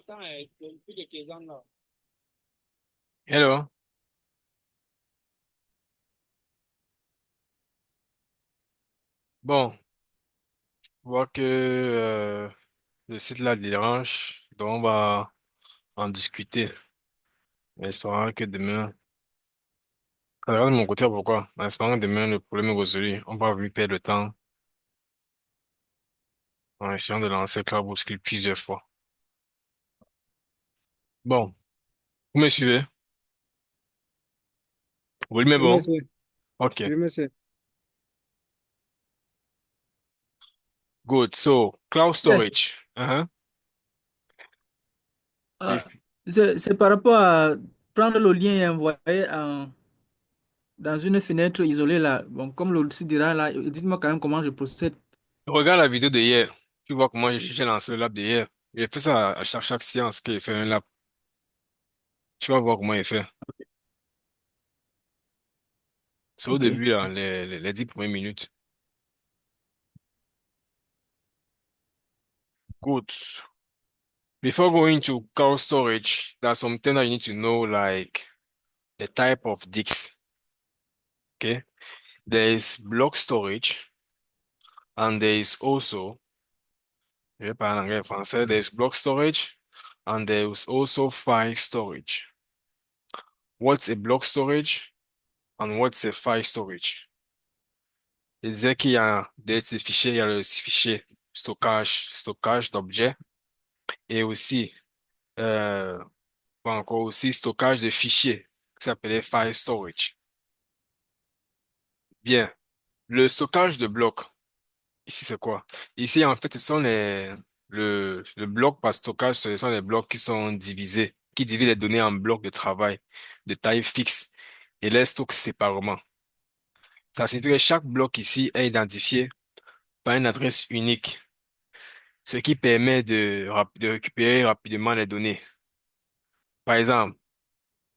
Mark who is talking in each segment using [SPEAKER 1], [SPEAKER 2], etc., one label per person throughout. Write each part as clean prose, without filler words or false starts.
[SPEAKER 1] t'entends, depuis quelques ans là.
[SPEAKER 2] Hello. Bon, je vois que le site là dérange, donc on va en discuter. En espérant que demain, alors de mon côté, pourquoi? En espérant que demain le problème est résolu. On va plus perdre le temps en essayant de lancer Cloud Bouscule plusieurs fois. Bon, vous me suivez? Oui, mais
[SPEAKER 1] Oui,
[SPEAKER 2] bon.
[SPEAKER 1] monsieur.
[SPEAKER 2] Ok,
[SPEAKER 1] Oui, monsieur.
[SPEAKER 2] good. So, cloud
[SPEAKER 1] Eh,
[SPEAKER 2] storage.
[SPEAKER 1] ah,
[SPEAKER 2] If-
[SPEAKER 1] c'est par rapport à prendre le lien et envoyer dans une fenêtre isolée là. Bon, comme le site dira là, dites-moi quand même comment je procède.
[SPEAKER 2] Regarde la vidéo de hier. Tu vois comment j'ai lancé le lab de hier. J'ai fait ça à chaque séance qu'il fait un lab. Tu vas voir comment il fait. C'est au
[SPEAKER 1] Ok.
[SPEAKER 2] début, là, les 10 premières minutes. Good. Before going to cloud storage, there's something that you need to know, like the type of disks. Okay, there is block storage, and there is also, je vais parler en anglais et français, there is block storage, and there is also file storage. What's a block storage and what's a file storage? Je disais qu'il y a des fichiers, il y a le fichier stockage d'objets, et aussi, pas encore aussi stockage de fichiers, qui s'appelait file storage. Bien. Le stockage de blocs, ici c'est quoi? Ici en fait ce sont le bloc par stockage, ce sont les blocs qui sont divisés, qui divisent les données en blocs de travail de taille fixe et les stockent séparément. Ça signifie que chaque bloc ici est identifié par une adresse unique, ce qui permet de récupérer rapidement les données. Par exemple,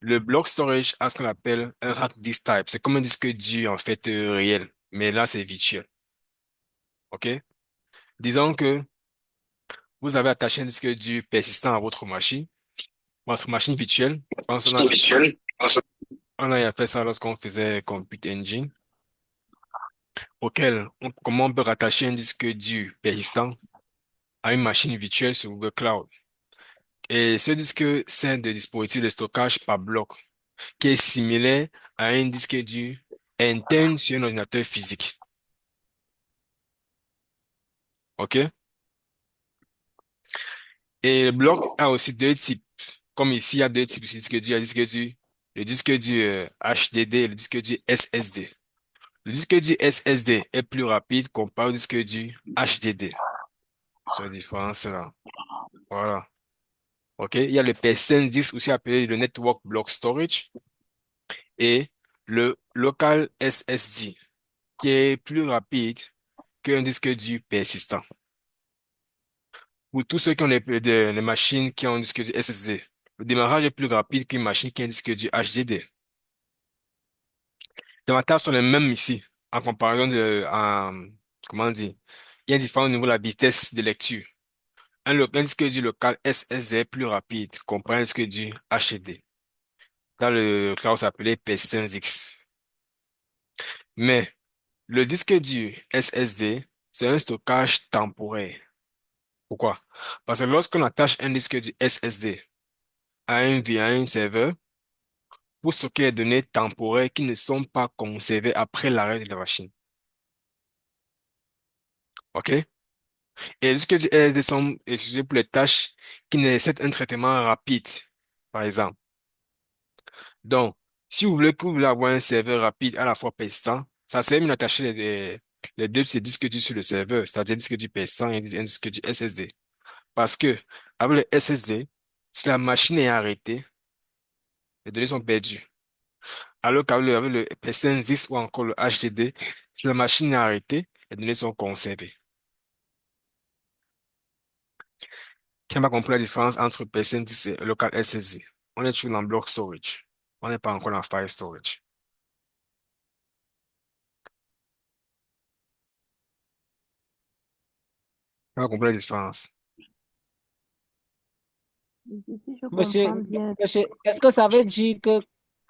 [SPEAKER 2] le bloc storage a ce qu'on appelle un hard disk type. C'est comme un disque dur en fait réel, mais là c'est virtuel. OK? Disons que vous avez attaché un disque dur persistant à votre machine virtuelle. Je pense qu'on a,
[SPEAKER 1] Visuel.
[SPEAKER 2] on a fait ça lorsqu'on faisait Compute Engine, comment on peut rattacher un disque dur persistant à une machine virtuelle sur Google Cloud. Et ce disque sert de dispositif de stockage par bloc, qui est similaire à un disque dur interne sur un ordinateur physique. OK? Et le bloc a aussi deux types. Comme ici, il y a deux types de disque dur. Il y a le disque dur HDD et le disque dur SSD. Le disque dur SSD est plus rapide comparé au disque dur HDD. C'est la différence là. Voilà. OK? Il y a le PSN10 aussi appelé le Network Block Storage et le Local SSD qui est plus rapide qu'un disque dur persistant. Pour tous ceux qui ont les machines qui ont un disque dur SSD, le démarrage est plus rapide qu'une machine qui a un disque dur HDD. Les avantages sont les mêmes ici, en comparaison comment on dit, il y a une différence au niveau de la vitesse de lecture. Un disque dur local SSD est plus rapide comparé à un disque dur HD. Dans le cloud, ça s'appelait P5X. Mais, le disque dur SSD, c'est un stockage temporaire. Pourquoi? Parce que lorsqu'on attache un disque dur SSD à un serveur, pour stocker les données temporaires qui ne sont pas conservées après l'arrêt de la machine. OK? Et ce que du LSD sont utilisés pour les tâches qui nécessitent un traitement rapide, par exemple. Donc, si vous voulez avoir un serveur rapide à la fois persistant, ça sert mieux d'attacher les deux ces disques durs sur le serveur, c'est-à-dire un disque dur persistant et un disque dur SSD. Parce que, avec le SSD, si la machine est arrêtée, les données sont perdues. Alors avec le PCN10 ou encore le HDD, si la machine est arrêtée, les données sont conservées. Qui n'a pas compris la différence entre PCN10 et local SSD? On est toujours dans block storage. On n'est pas encore dans file storage. Qui n'a pas compris la différence?
[SPEAKER 3] Si je
[SPEAKER 4] Monsieur,
[SPEAKER 3] comprends bien,
[SPEAKER 4] monsieur, est-ce que ça veut dire que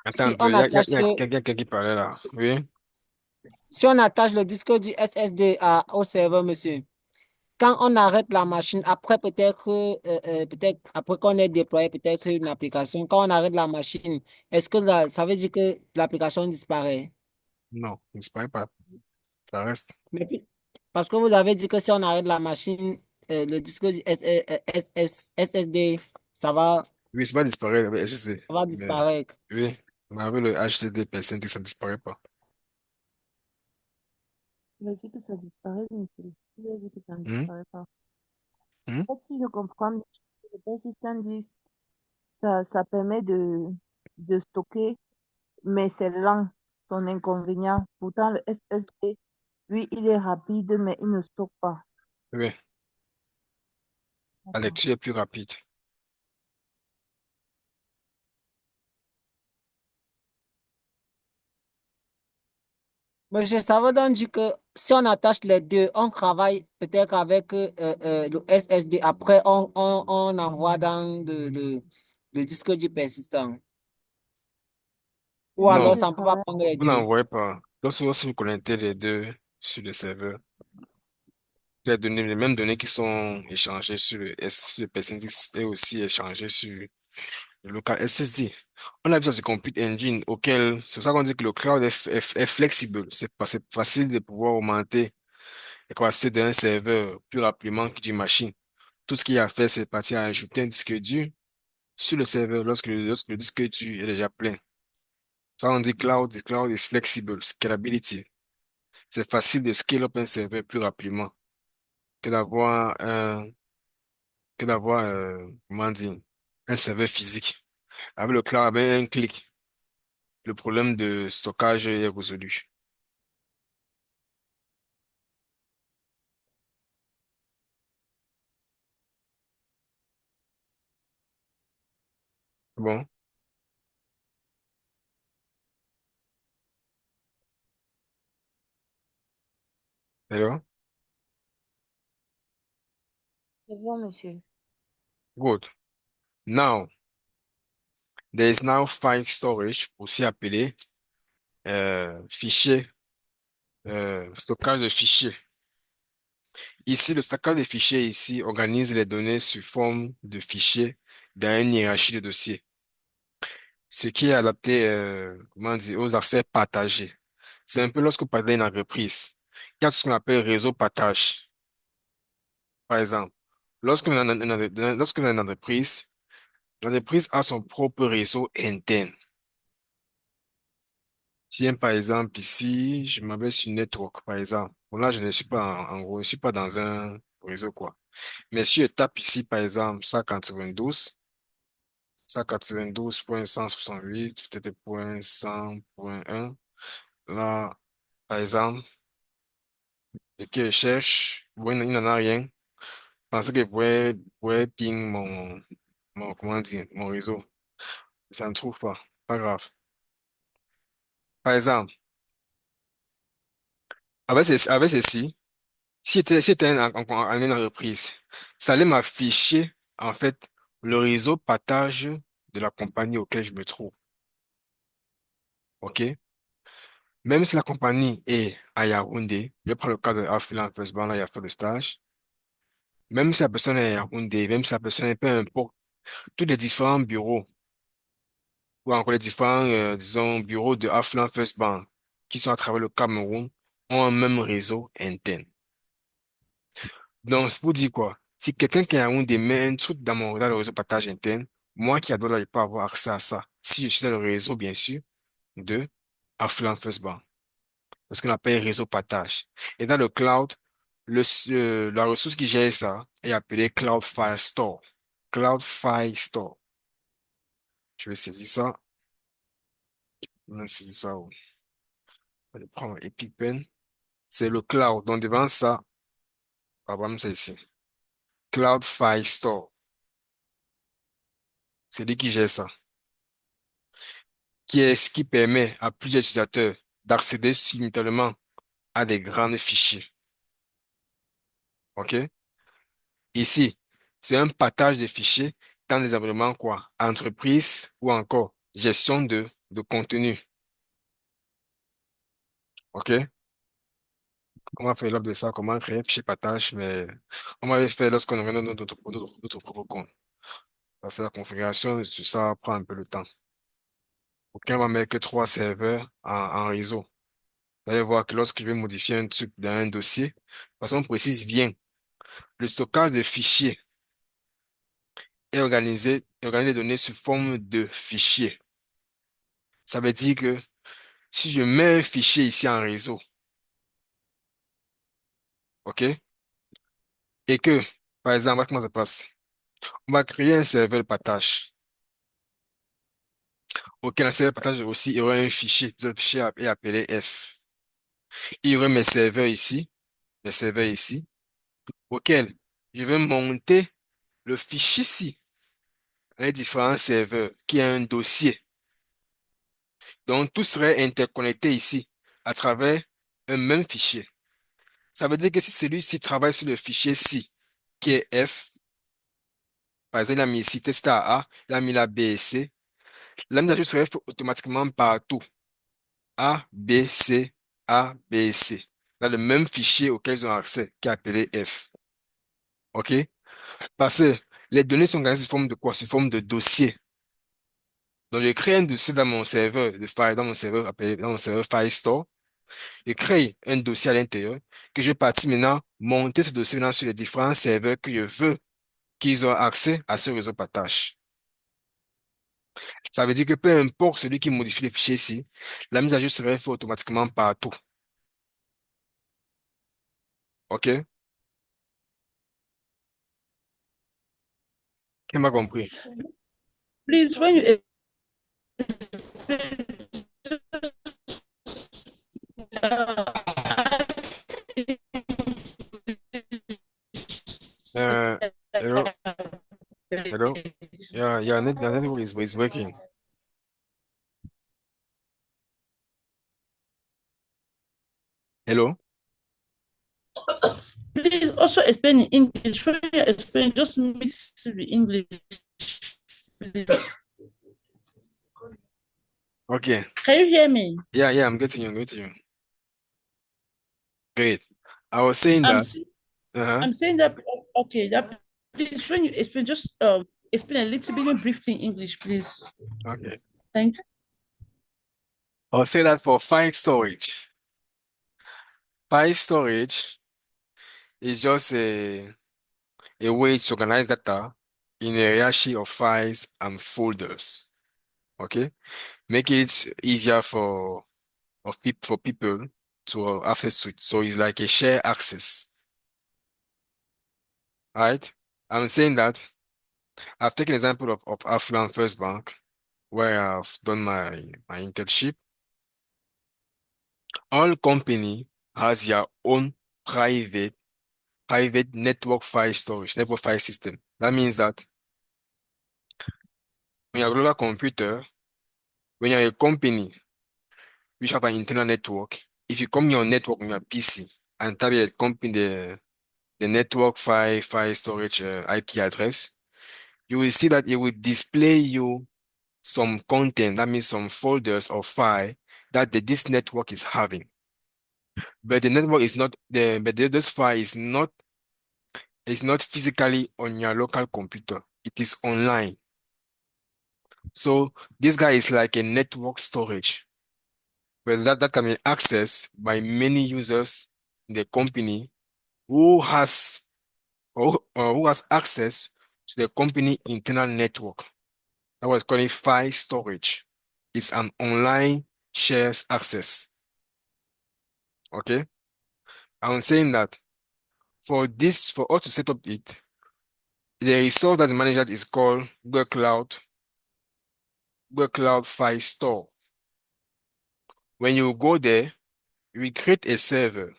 [SPEAKER 2] Attends un
[SPEAKER 4] si
[SPEAKER 2] peu,
[SPEAKER 4] on
[SPEAKER 2] il y
[SPEAKER 4] attache
[SPEAKER 2] a
[SPEAKER 4] le,
[SPEAKER 2] quelqu'un qui parlait là. Oui?
[SPEAKER 4] si on attache le disque du SSD au serveur, monsieur, quand on arrête la machine, après peut-être après qu'on ait déployé peut-être une application, quand on arrête la machine, est-ce que ça veut dire que l'application disparaît?
[SPEAKER 2] Non, il ne disparaît pas. Ça reste.
[SPEAKER 4] Parce que vous avez dit que si on arrête la machine, le disque du SSD,
[SPEAKER 2] Oui, c'est pas disparaître, mais c'est.
[SPEAKER 4] ça va
[SPEAKER 2] Mais,
[SPEAKER 4] disparaître.
[SPEAKER 2] oui, mais avec le HTTP, personne dit que ça ne disparaît pas.
[SPEAKER 3] il a dit que ça disparaît, mais il a dit que ça ne
[SPEAKER 2] Hmm?
[SPEAKER 3] disparaît pas.
[SPEAKER 2] Hmm?
[SPEAKER 3] En fait, si je comprends bien, le persistent disk, ça permet de stocker, mais c'est lent, son inconvénient. Pourtant, le SSD, lui, il est rapide, mais il ne stocke pas.
[SPEAKER 2] Oui, la
[SPEAKER 3] D'accord.
[SPEAKER 2] lecture est plus rapide.
[SPEAKER 4] Monsieur, ça veut donc dire que si on attache les deux, on travaille peut-être avec le SSD. Après, on envoie dans le disque du persistant. Ou
[SPEAKER 3] Oui,
[SPEAKER 4] alors,
[SPEAKER 2] Non,
[SPEAKER 3] je
[SPEAKER 4] ça ne peut pas
[SPEAKER 3] travaille.
[SPEAKER 4] prendre les
[SPEAKER 2] vous
[SPEAKER 4] deux.
[SPEAKER 2] n'envoyez pas. Lorsque vous connectez les deux sur le serveur, les données, les mêmes données qui sont échangées sur le PCNX et aussi échangées sur le local SSD. On a vu ça sur Compute Engine c'est pour ça qu'on dit que le cloud est flexible. C'est facile de pouvoir augmenter la capacité d'un serveur plus rapidement que d'une machine. Tout ce qu'il y a à faire, c'est partir à ajouter un disque dur sur le serveur lorsque le disque dur est déjà plein. Ça, on dit cloud is flexible, scalability. C'est facile de scale up un serveur plus rapidement que comment dire, un serveur physique. Avec le cloud, avec un clic, le problème de stockage est résolu. Bon, alors,
[SPEAKER 3] C'est bon, monsieur.
[SPEAKER 2] good. Now, there is now file storage, aussi appelé fichier, stockage de fichiers. Ici, le stockage de fichiers ici organise les données sous forme de fichiers dans une hiérarchie de dossiers, ce qui est adapté, comment dire, aux accès partagés. C'est un peu lorsque vous parlez d'une entreprise. Il y a ce qu'on appelle réseau partage. Par exemple, lorsque vous avez une entreprise, l'entreprise a son propre réseau interne. Si, par exemple, ici, je m'appelle sur Network, par exemple. Bon, là, je ne suis pas, en gros, je suis pas dans un réseau, quoi. Mais si je tape ici, par exemple, 192.168, peut-être point 100.1, là, par exemple, et que je cherche, bon, il n'en a rien. Pensez que vous pouvez ping comment dire, mon réseau. Ça ne trouve pas. Pas grave. Par exemple, avec ceci, si c'était en une entreprise, ça allait m'afficher, en fait, le réseau partage de la compagnie auquel je me trouve. OK? Même si la compagnie est à Yaoundé, je prends le cas de Afila First Bank, là, il a fait le stage. Même si la personne est à Yaoundé, même si la personne est peu importe, tous les différents bureaux, ou encore les différents, disons, bureaux de Afla First Bank, qui sont à travers le Cameroun, ont un même réseau interne. Donc, c'est pour dire quoi? Si quelqu'un qui a Yaoundé met un truc dans le réseau partage interne, moi qui a Douala, je peux avoir accès à ça. Si je suis dans le réseau, bien sûr, de Afla First Bank. Ce qu'on appelle réseau partage. Et dans le cloud, la ressource qui gère ça est appelée Cloud File Store. Cloud File Store. Je vais saisir ça. Je vais saisir ça. Je vais prendre Epic Pen. C'est le cloud. Donc, devant ça, par exemple, c'est ici. Cloud File Store. C'est lui qui gère ça. Qui est ce qui permet à plusieurs utilisateurs d'accéder simultanément à des grands fichiers. OK? Ici, c'est un partage de fichiers dans des environnements quoi? Entreprise ou encore gestion de contenu. OK? On va faire l'offre de ça, comment créer un fichier partage, mais on va le faire lorsqu'on aura notre propre compte. Parce que la configuration de tout ça prend un peu de temps. OK, on va mettre que 3 serveurs en réseau. Vous allez voir que lorsque je vais modifier un truc dans un dossier, parce qu'on précise bien, le stockage de fichiers est organisé les données sous forme de fichiers. Ça veut dire que si je mets un fichier ici en réseau, OK, et que, par exemple, voilà comment ça passe. On va créer un serveur de partage. OK, le serveur de partage aussi, il y aura un fichier. Ce fichier est appelé F. Il y aura mes serveurs ici, auquel je vais monter le fichier-ci, un différent serveur qui a un dossier. Donc, tout serait interconnecté ici à travers un même fichier. Ça veut dire que si celui-ci travaille sur le fichier ci, qui est F, par exemple, il a mis ici test A, il a mis la B et C, la mise à jour serait faite automatiquement partout. A, B, C, A, B et C. Dans le même fichier auquel ils ont accès, qui est appelé F. OK? Parce que les données sont organisées sous forme de quoi? Sous forme de dossier. Donc, je crée un dossier dans mon serveur de file, dans mon serveur Firestore. Je crée un dossier à l'intérieur que je vais partir maintenant monter ce dossier maintenant sur les différents serveurs que je veux qu'ils ont accès à ce réseau partage. Ça veut dire que peu importe celui qui modifie les fichiers ici, la mise à jour serait faite automatiquement partout. OK? Qui m'a compris?
[SPEAKER 5] Please, when you
[SPEAKER 2] Uh, hello, hello. Yeah, yeah, the network is working. Hello?
[SPEAKER 5] please also explain in English. When you explain, just mix to the English. Please.
[SPEAKER 2] Okay.
[SPEAKER 5] Can you hear me?
[SPEAKER 2] Yeah, I'm getting you. Great. I was saying
[SPEAKER 5] I'm
[SPEAKER 2] that,
[SPEAKER 5] s-
[SPEAKER 2] uh-huh.
[SPEAKER 5] I'm saying that okay. That please when you explain, just explain a little bit briefly in English, please.
[SPEAKER 2] Okay.
[SPEAKER 5] Thank you.
[SPEAKER 2] I'll say that for file storage. File storage is just a way to organize data in a hierarchy of files and folders. Okay? Make it easier for people to access to it. So it's like a share access. Right? I'm saying that I've taken example of Affluent First Bank, where I've done my internship. All company has their own private network file storage, network file system. That means that when you're a global computer, when you're a company which have an internal network, if you come your network on your PC and type the company the network file storage IP address, you will see that it will display you some content, that means some folders or file that this network is having. But the network is not this file is not physically on your local computer. It is online. So this guy is like a network storage, where that can be accessed by many users in the company who has or who has access to the company internal network. That was called file storage. It's an online shares access. Okay? I'm saying that for us to set up the resource that is managed is called Google Cloud File Store. When you go there, we create a server.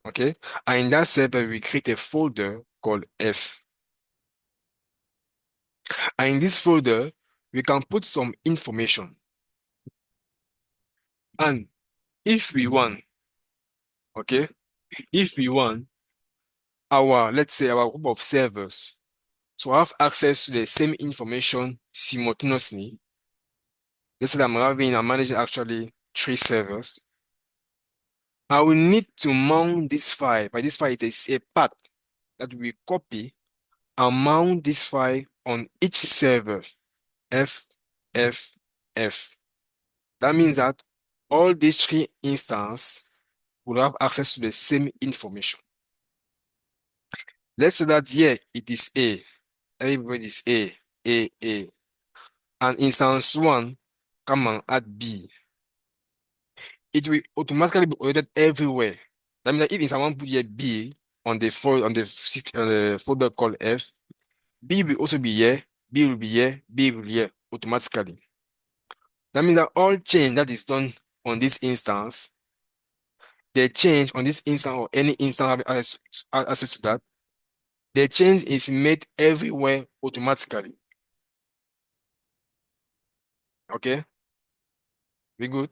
[SPEAKER 2] Okay? And in that server, we create a folder called F. And in this folder, we can put some information. And if we want, okay, if we want let's say our group of servers to have access to the same information simultaneously. Let's say I'm managing actually 3 servers. I will need to mount this file. By this file, it is a path that we copy and mount this file on each server. F, F, F. That means that all these 3 instances will have access to the same information. Let's say that here it is A. Everybody is A, A, A. And instance 1 come and add B. It will automatically be uploaded everywhere. That means that if instance 1 put here B on the folder called F, B will also be here, B will be here, B will be here automatically. That means that all change that is done on this instance, the change on this instance or any instance having access to that, the change is made everywhere automatically. Okay? We good?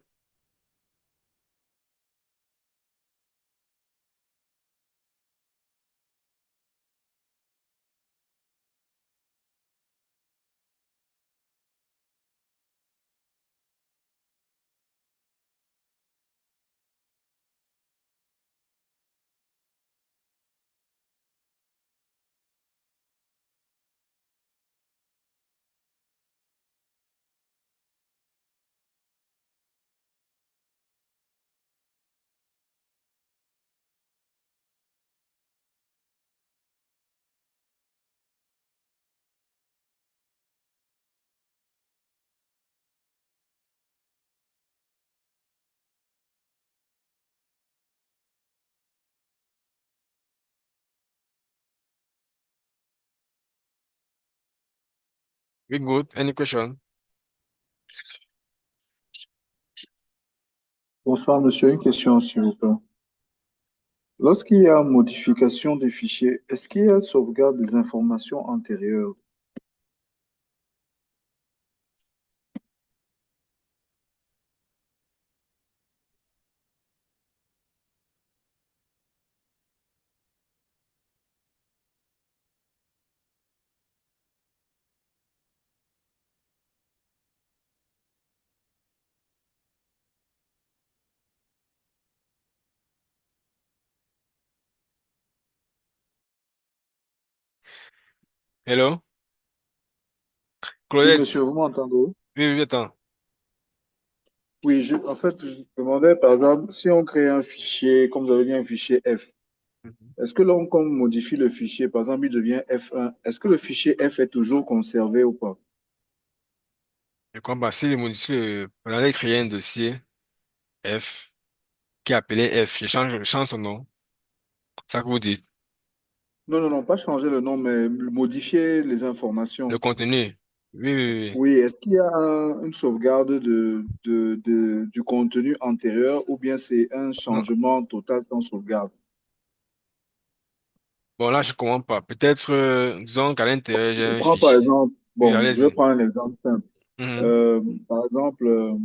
[SPEAKER 2] We good? Any question?
[SPEAKER 6] Bonsoir, monsieur. Une question, s'il vous plaît. Lorsqu'il y a modification des fichiers, est-ce qu'il y a sauvegarde des informations antérieures?
[SPEAKER 2] Hello?
[SPEAKER 6] Oui,
[SPEAKER 2] Claudette?
[SPEAKER 6] monsieur, vous m'entendez?
[SPEAKER 2] Oui, oui, attends.
[SPEAKER 6] Oui, en fait, je demandais, par exemple, si on crée un fichier, comme vous avez dit, un fichier F,
[SPEAKER 2] Mhm.
[SPEAKER 6] est-ce que quand on modifie le fichier, par exemple, il devient F1, est-ce que le fichier F est toujours conservé ou pas?
[SPEAKER 2] Je comprends. Si on allait créer un dossier F qui est appelé F, je change son nom. C'est ça que vous dites.
[SPEAKER 6] Non, non, non, pas changer le nom, mais modifier les
[SPEAKER 2] Le
[SPEAKER 6] informations.
[SPEAKER 2] contenu. Oui, oui, oui.
[SPEAKER 6] Oui, est-ce qu'il y a une sauvegarde du contenu antérieur ou bien c'est un
[SPEAKER 2] Non.
[SPEAKER 6] changement total sans sauvegarde?
[SPEAKER 2] Bon, là, je comprends pas. Peut-être, disons qu'à l'intérieur, j'ai
[SPEAKER 6] Je
[SPEAKER 2] un
[SPEAKER 6] prends par
[SPEAKER 2] fichier.
[SPEAKER 6] exemple,
[SPEAKER 2] Oui,
[SPEAKER 6] bon, je vais
[SPEAKER 2] allez-y.
[SPEAKER 6] prendre un exemple simple.
[SPEAKER 2] Mhm,
[SPEAKER 6] Par exemple,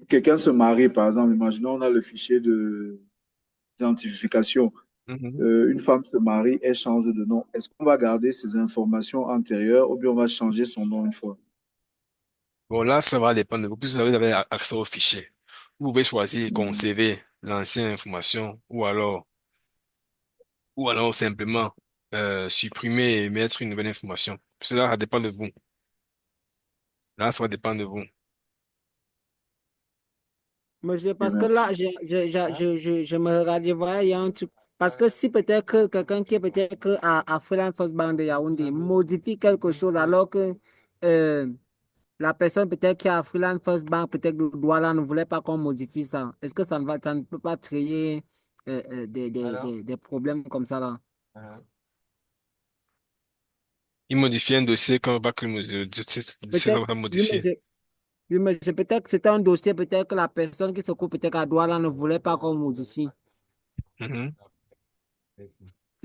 [SPEAKER 6] quelqu'un se marie, par exemple, imaginons on a le fichier d'identification.
[SPEAKER 2] mhm.
[SPEAKER 6] Une femme se marie, elle change de nom. Est-ce qu'on va garder ces informations antérieures ou bien on va changer son nom une fois?
[SPEAKER 2] Bon, là, ça va dépendre de vous. Plus vous avez accès au fichier. Vous pouvez choisir
[SPEAKER 6] Mhm.
[SPEAKER 2] conserver l'ancienne information ou alors simplement supprimer et mettre une nouvelle information. Cela, ça dépend de vous. Là, ça va dépendre de vous.
[SPEAKER 6] Ok,
[SPEAKER 4] Parce que
[SPEAKER 6] merci.
[SPEAKER 4] là, je me regarde, je vois, il y a un truc. Parce que si peut-être que quelqu'un qui est peut-être que à Freelance First Bank de Yaoundé modifie quelque chose alors que euh, la personne peut-être qui est à Freelance First Bank, peut-être le Douala ne voulait pas qu'on modifie ça. Est-ce que ça ne peut pas créer des problèmes comme ça là?
[SPEAKER 2] Il modifie un dossier quand on va que le dossier
[SPEAKER 4] Peut-être,
[SPEAKER 2] va
[SPEAKER 4] oui, mais
[SPEAKER 2] modifier.
[SPEAKER 4] oui, mais peut-être que c'était un dossier, peut-être que la personne qui se trouve peut-être à Douala ne voulait pas qu'on modifie.
[SPEAKER 2] Mhm.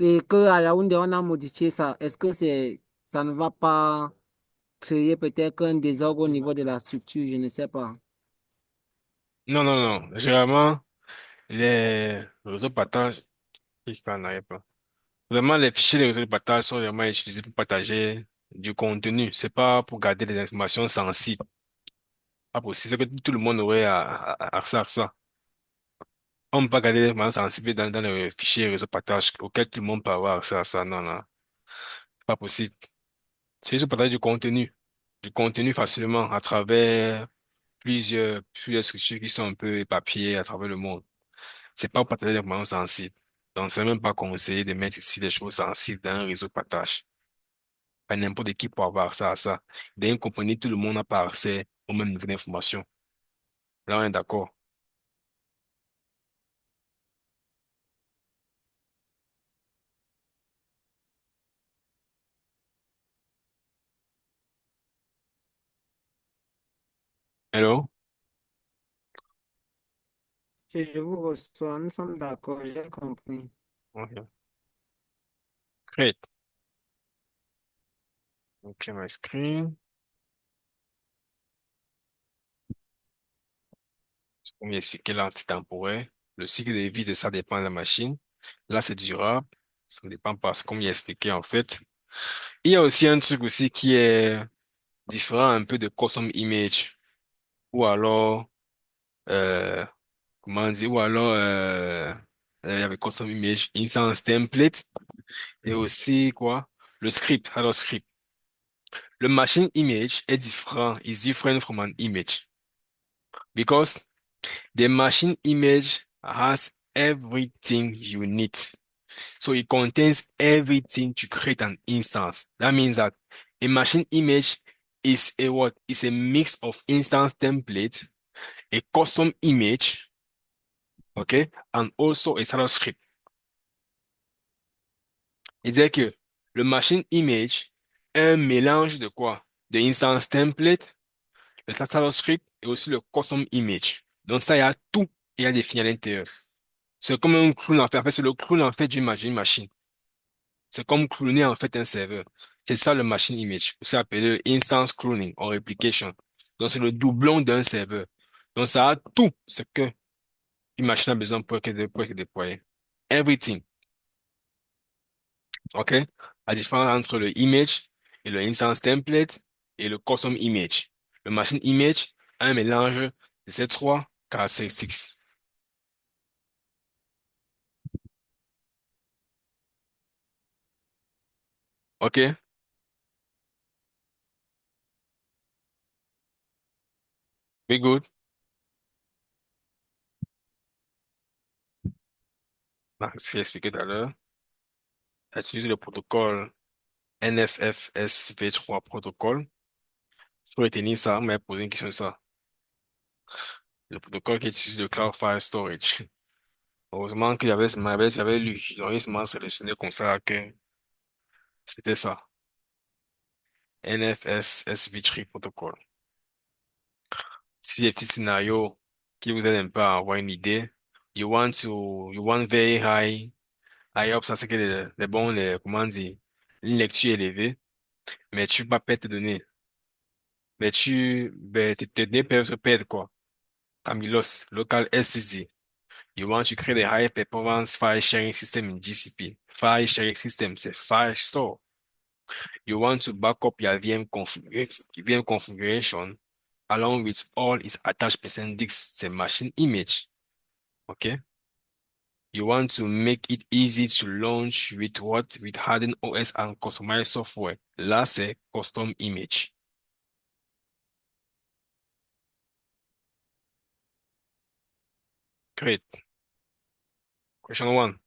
[SPEAKER 4] Et qu'à Yaoundé, on a modifié ça. Est-ce que ça ne va pas créer peut-être un désordre au niveau de la structure? Je ne sais pas.
[SPEAKER 2] Non, non, non. Généralement, les réseaux partage, ils n'en arrivent pas. Vraiment, les fichiers de réseau de partage sont vraiment utilisés pour partager du contenu. C'est pas pour garder des informations sensibles. Pas possible. C'est que tout le monde aurait accès à ça. On ne peut pas garder des informations sensibles dans le fichier réseau de partage auquel tout le monde peut avoir accès à ça. Non, non. C'est pas possible. C'est juste pour partager du contenu. Du contenu facilement à travers plusieurs structures qui sont un peu éparpillées à travers le monde. C'est pas pour partager des informations sensibles. Donc, c'est même pas conseillé de mettre ici des choses sensibles dans un réseau de partage. Pas n'importe qui peut avoir accès à ça. Dans une compagnie, tout le monde n'a pas accès au même niveau d'information. Là, on est d'accord. Hello?
[SPEAKER 4] Je vous reçois, nous sommes d'accord, j'ai compris.
[SPEAKER 2] Okay. Great. Okay, my screen. Comme expliqué l'antitemporel, le cycle de vie de ça dépend de la machine. Là, c'est durable. Ça ne dépend pas. C'est comme il a expliqué, en fait. Il y a aussi un truc aussi qui est différent un peu de custom image. Ou alors, euh, comment on dit, ou alors, il y avait custom image, instance template, et aussi, quoi, le script, alors script. Le machine image est différent, is different from an image. Because the machine image has everything you need. So it contains everything to create an instance. That means that a machine image is a what? Is a mix of instance template, a custom image, okay, and also a shadow script. C'est-à-dire que le machine image est un mélange de quoi? De instance template, le shadow script et aussi le custom image. Donc ça, il y a tout, il y a défini à l'intérieur. C'est comme un clone en fait. En fait, c'est le clone en fait d'une machine. C'est comme cloner en fait un serveur. C'est ça le machine image. C'est appelé instance cloning or replication. Donc c'est le doublon d'un serveur. Donc ça a tout ce que une machine a besoin pour être déployée. Everything. OK? La différence entre le image et le instance template et le custom image. Le machine image a un mélange de ces trois caractéristiques. OK? We good? Donc, ce que j'ai expliqué tout à l'heure. Utiliser le protocole NFFSv3 protocole. Pour retenir ça, mais poser une question sur ça. Le protocole qui utilise le Cloud File Storage. Heureusement qu'il y avait, j'avais lu, j'aurais seulement sélectionné comme ça que c'était ça. NFS SV3 protocole. Si les petits scénarios qui vous aident un peu à avoir une idée, you want very high up, ça c'est que comment dire, une lecture élevée, mais tu peux pas perdre tes données. Tes données peuvent se perdre, quoi. Camilos, local SSD. You want to create a high performance file sharing system in GCP. File sharing system, c'est file store. You want to back up your VM configuration along with all its attached percent disks, c'est machine image. Okay? You want to make it easy to launch with what? With hardened OS and customized software. Là, c'est custom image. Great. Question one.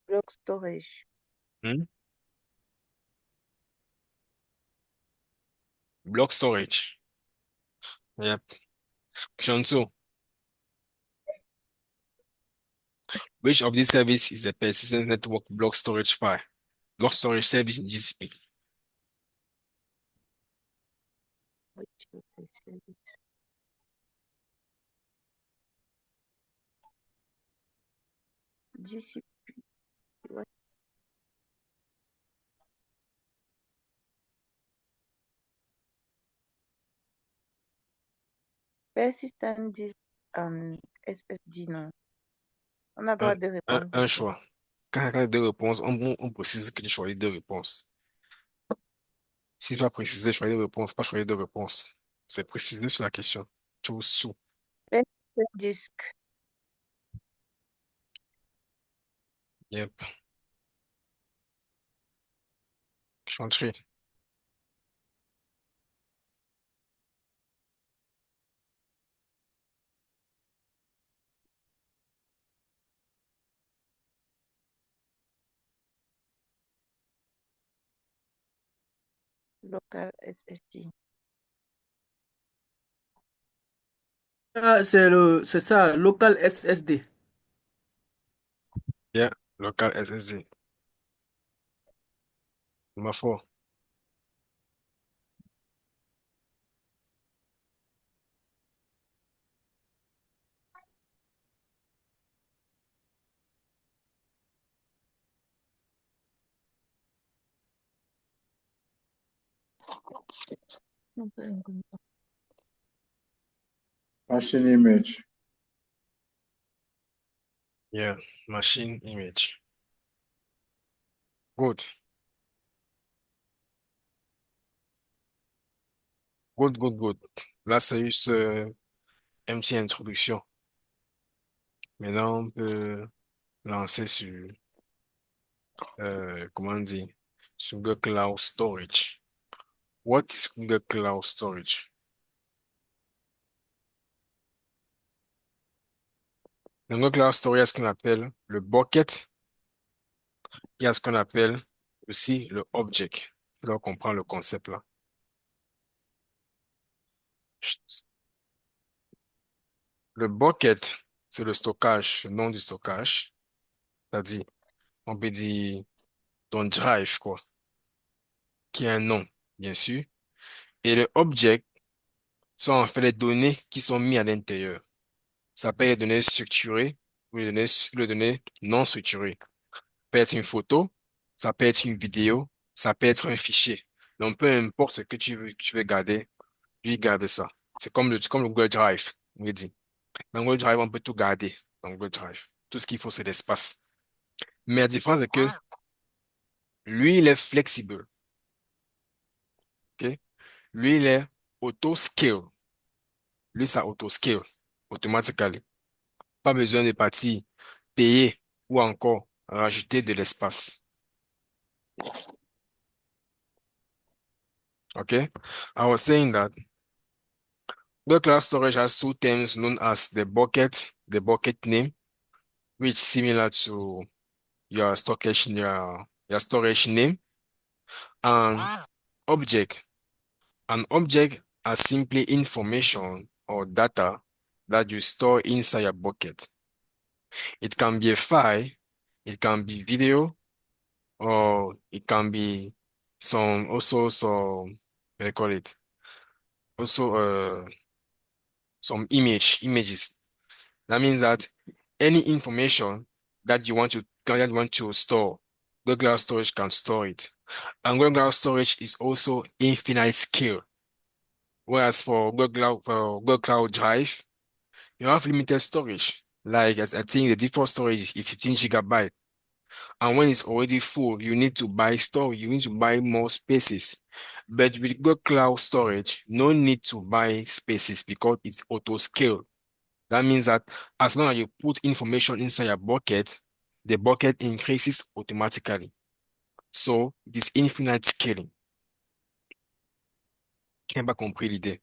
[SPEAKER 3] Block storage.
[SPEAKER 2] Hmm? Block storage. Yep. Question two. Which of these services is a persistent network block storage file? Block storage service in GCP.
[SPEAKER 3] Which of the service? GCP. What? Persistent disk SSD, non. On a
[SPEAKER 2] Un,
[SPEAKER 3] droit de répondre.
[SPEAKER 2] un choix. Quand il y a deux réponses, on précise que tu choisis deux réponses. Si tu vas préciser, choisir deux réponses, pas choisir deux réponses. C'est préciser sur la question. Choose two.
[SPEAKER 3] Persistent disk.
[SPEAKER 2] Yep. Chanterie.
[SPEAKER 3] Local SSD.
[SPEAKER 1] Ah, c'est ça, local SSD.
[SPEAKER 2] Yeah. Local SSD. Ma foi.
[SPEAKER 6] Machine image.
[SPEAKER 2] Yeah. Machine image. Good. Good, good, good. Là, c'est juste une petite introduction. Maintenant, on peut lancer sur, comment on dit, sur Google Cloud Storage. What is Google Cloud Storage? Dans Google Cloud Storage, il y a ce qu'on appelle le bucket, il y a ce qu'on appelle aussi le object. Donc, on prend le concept là. Chut. Le bucket, c'est le stockage, le nom du stockage. C'est-à-dire, on peut dire ton drive, quoi, qui a un nom, bien sûr. Et le object sont en fait les données qui sont mises à l'intérieur. Ça peut être les données structurées ou les données non structurées. Ça peut être une photo, ça peut être une vidéo, ça peut être un fichier. Donc, peu importe ce que tu veux garder, lui garde ça. C'est comme le Google Drive, on dit. Dans Google Drive, on peut tout garder dans Google Drive. Tout ce qu'il faut, c'est l'espace. Mais la différence est que lui, il est flexible. OK? Lui, il est auto-scale. Lui, ça auto-scale automatiquement. Pas besoin de partir payer ou encore rajouter de l'espace. Okay? I was saying that the cloud storage has two terms known as the bucket name, which is similar to your storage name, and object. An object are simply information or data that you store inside your bucket. It can be a file, it can be video, or it can be some, what do you call it? Also, some images. That means that any information that you want to store, Google Cloud Storage can store it. And Google Cloud Storage is also infinite scale. Whereas for Google Cloud Drive, you have limited storage. Like as I think the default storage is 15 gigabyte. And when it's already full, you need to buy more spaces. But with Google Cloud Storage, no need to buy spaces because it's auto scale. That means that as long as you put information inside your bucket, the bucket increases automatically. So, it is infinite scaling. Qui n'a pas compris l'idée?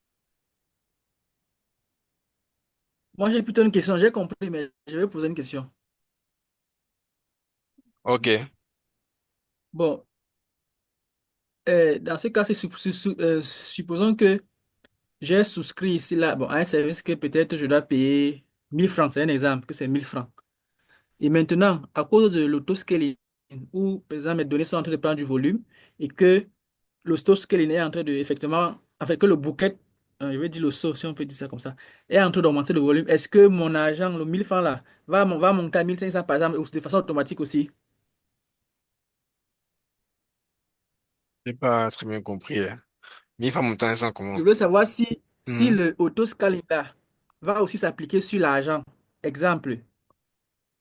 [SPEAKER 1] Moi, j'ai plutôt une question. J'ai compris, mais je vais poser une question.
[SPEAKER 2] OK.
[SPEAKER 1] Bon, dans ce cas, supposons que j'ai souscrit ici, là, bon, à un service que peut-être je dois payer 1000 francs. C'est un exemple, que c'est 1000 francs. Et maintenant, à cause de l'autoscaling, où, par exemple, mes données sont en train de prendre du volume et que l'autoscaling est en train de, effectivement, en fait, que le bouquet, je vais dire le saut, si on peut dire ça comme ça, est en train d'augmenter le volume, est-ce que mon argent, le 1000 francs là, va monter à 1500 par exemple, ou de façon automatique aussi?
[SPEAKER 2] J'ai pas très bien compris, hein. Mais il faut monter ça
[SPEAKER 1] Je
[SPEAKER 2] comment?
[SPEAKER 1] veux savoir si
[SPEAKER 2] Mhm.
[SPEAKER 1] le autoscaling là, va aussi s'appliquer sur l'argent. Exemple,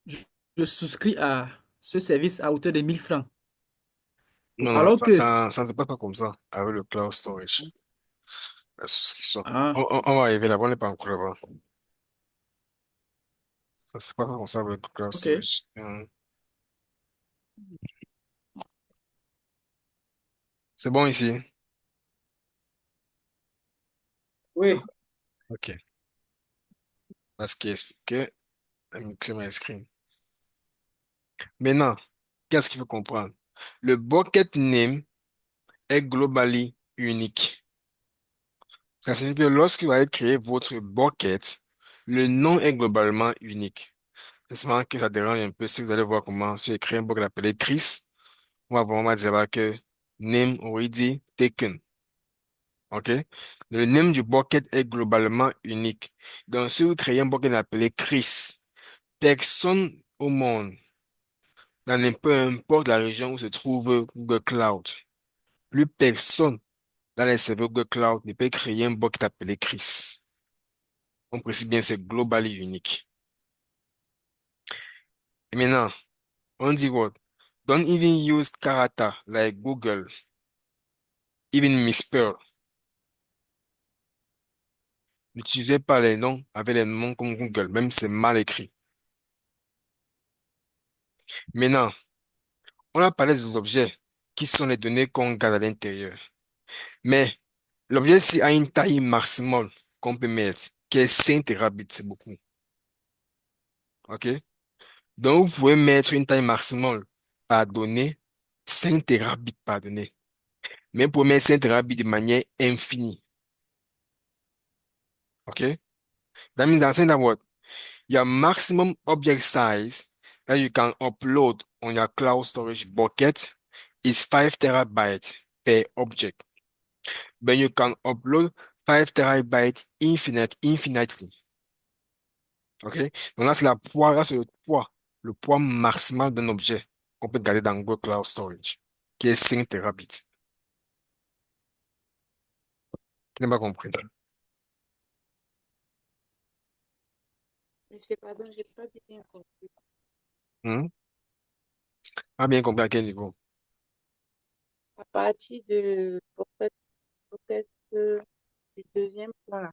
[SPEAKER 1] je, je souscris à ce service à hauteur de 1000 francs. Bon,
[SPEAKER 2] Non, non,
[SPEAKER 1] alors que,
[SPEAKER 2] ça ne se passe pas comme ça avec le cloud storage. La souscription.
[SPEAKER 1] ah,
[SPEAKER 2] On va arriver là-bas, on n'est pas encore là-bas. Ça se passe pas comme ça avec le cloud
[SPEAKER 1] ok,
[SPEAKER 2] storage. C'est bon ici?
[SPEAKER 4] Oui.
[SPEAKER 2] Ok. Parce qu'il expliquait, je m'inscris. Maintenant, qu'est-ce qu'il faut comprendre? Le bucket name est globally unique. Ça signifie que lorsque vous allez créer votre bucket, le nom est globalement unique. C'est seulement que ça dérange un peu si vous allez voir comment si écrit un bucket appelé Chris, on va vraiment dire là que name already taken. OK? Le name du bucket est globalement unique. Donc, si vous créez un bucket appelé Chris, personne au monde, peu importe la région où se trouve Google Cloud, plus personne dans les serveurs Google Cloud ne peut créer un bucket appelé Chris. On précise bien, c'est globally unique. Et maintenant, on dit what? Don't even use Karata like Google, even misspell. N'utilisez pas les noms avec les noms comme Google, même si c'est mal écrit. Maintenant, on a parlé des objets qui sont les données qu'on garde à l'intérieur. Mais l'objet-ci a une taille maximale qu'on peut mettre, qui est 5 terabits, c'est beaucoup. OK? Donc, vous pouvez mettre une taille maximale par donnée, 5 terabits par donnée. Mais vous pouvez mettre 5 terabits de manière infinie. OK? That means that saying that what? Your maximum object size that you can upload on your cloud storage bucket is 5 terabytes per object. But you can upload 5 terabytes infinitely. OK? Donc là, là, c'est le poids maximal d'un objet qu'on peut garder dans Google Cloud Storage, qui est 5 terabits. Tu n'as pas compris.
[SPEAKER 3] Monsieur, pardon, j'ai pas bien compris.
[SPEAKER 2] Hmm? Pas bien compris à quel niveau?
[SPEAKER 3] À partir de peut-être du deuxième point là.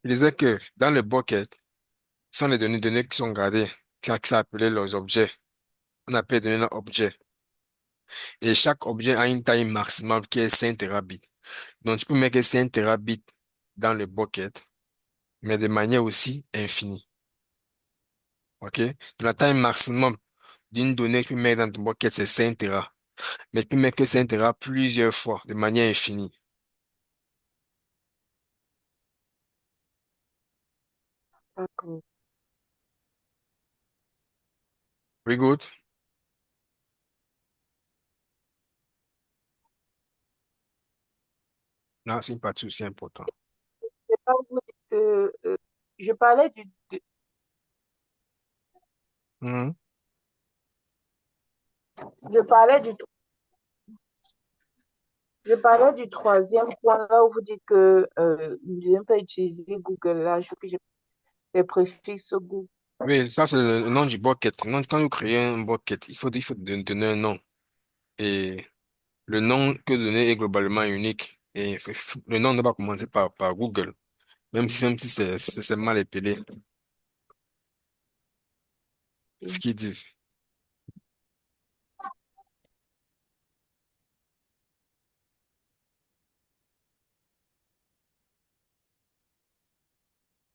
[SPEAKER 2] Je disais que dans le bucket, ce sont les données qui sont gardées, qui sont appelées les objets. On appelle les données objets. Et chaque objet a une taille maximale qui est 5 terabits. Donc, tu peux mettre 5 terabits dans le bucket, mais de manière aussi infinie. OK? Donc, la taille maximum d'une donnée que tu peux mettre dans ton bucket, c'est 5 terabits. Mais tu peux mettre que 5 terabits plusieurs fois, de manière infinie.
[SPEAKER 3] D'accord.
[SPEAKER 2] We good? Non, c'est une partie aussi importante.
[SPEAKER 3] C'est pas vous dire que je parlais
[SPEAKER 2] Mhm.
[SPEAKER 3] je parlais du je parlais du troisième point là où vous dites que je n'aime pas utiliser Google là, je veux que j'ai les préfixes Google.
[SPEAKER 2] Oui, ça, c'est le nom du bucket. Quand vous créez un bucket, il faut donner un nom. Et le nom que donner est globalement unique. Et le nom ne va pas commencer par Google, même si c'est mal épelé, ce qu'ils disent.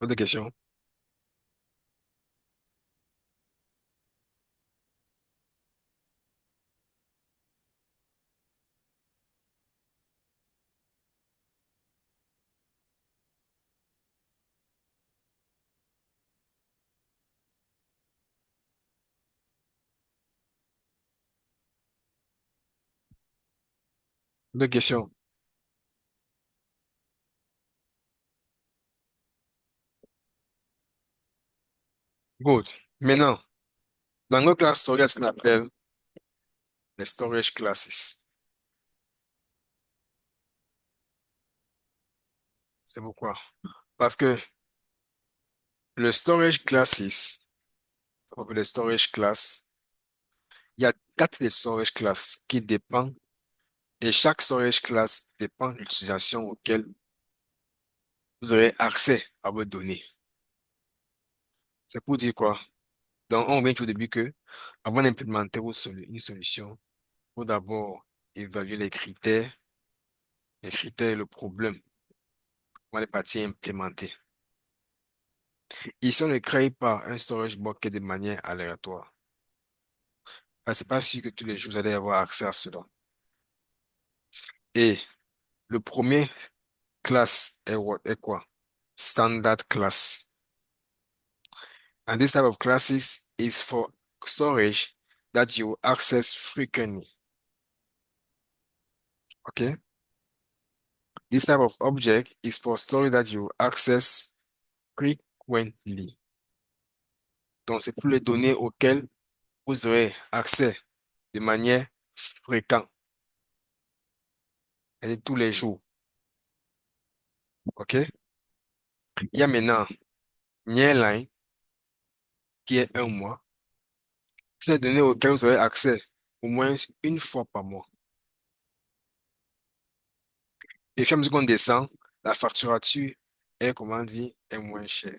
[SPEAKER 2] Autre question? Autre question? Good. Maintenant, dans notre classe storage, il y a ce qu'on appelle les storage classes. C'est pourquoi? Parce que le storage classes, le storage class, il y a quatre des storage classes qui dépendent et chaque storage class dépend de l'utilisation auquel vous aurez accès à vos données. C'est pour dire quoi? Donc, on vient au début que, avant d'implémenter une solution, il faut d'abord évaluer les critères et le problème avant les parties implémenter. Ici, on ne crée pas un storage bucket de manière aléatoire. C'est pas sûr que tous les jours, vous allez avoir accès à cela. Et le premier class est quoi? Standard class. And this type of classes is for storage that you access frequently. Okay? This type of object is for storage that you access frequently. Donc, c'est pour les données auxquelles vous aurez accès de manière fréquente, et tous les jours. OK? Il y a maintenant Nearline, qui est un mois. C'est des données auxquelles vous aurez accès au moins une fois par mois. Et comme on descend, la facturature est, comment dire, est moins chère.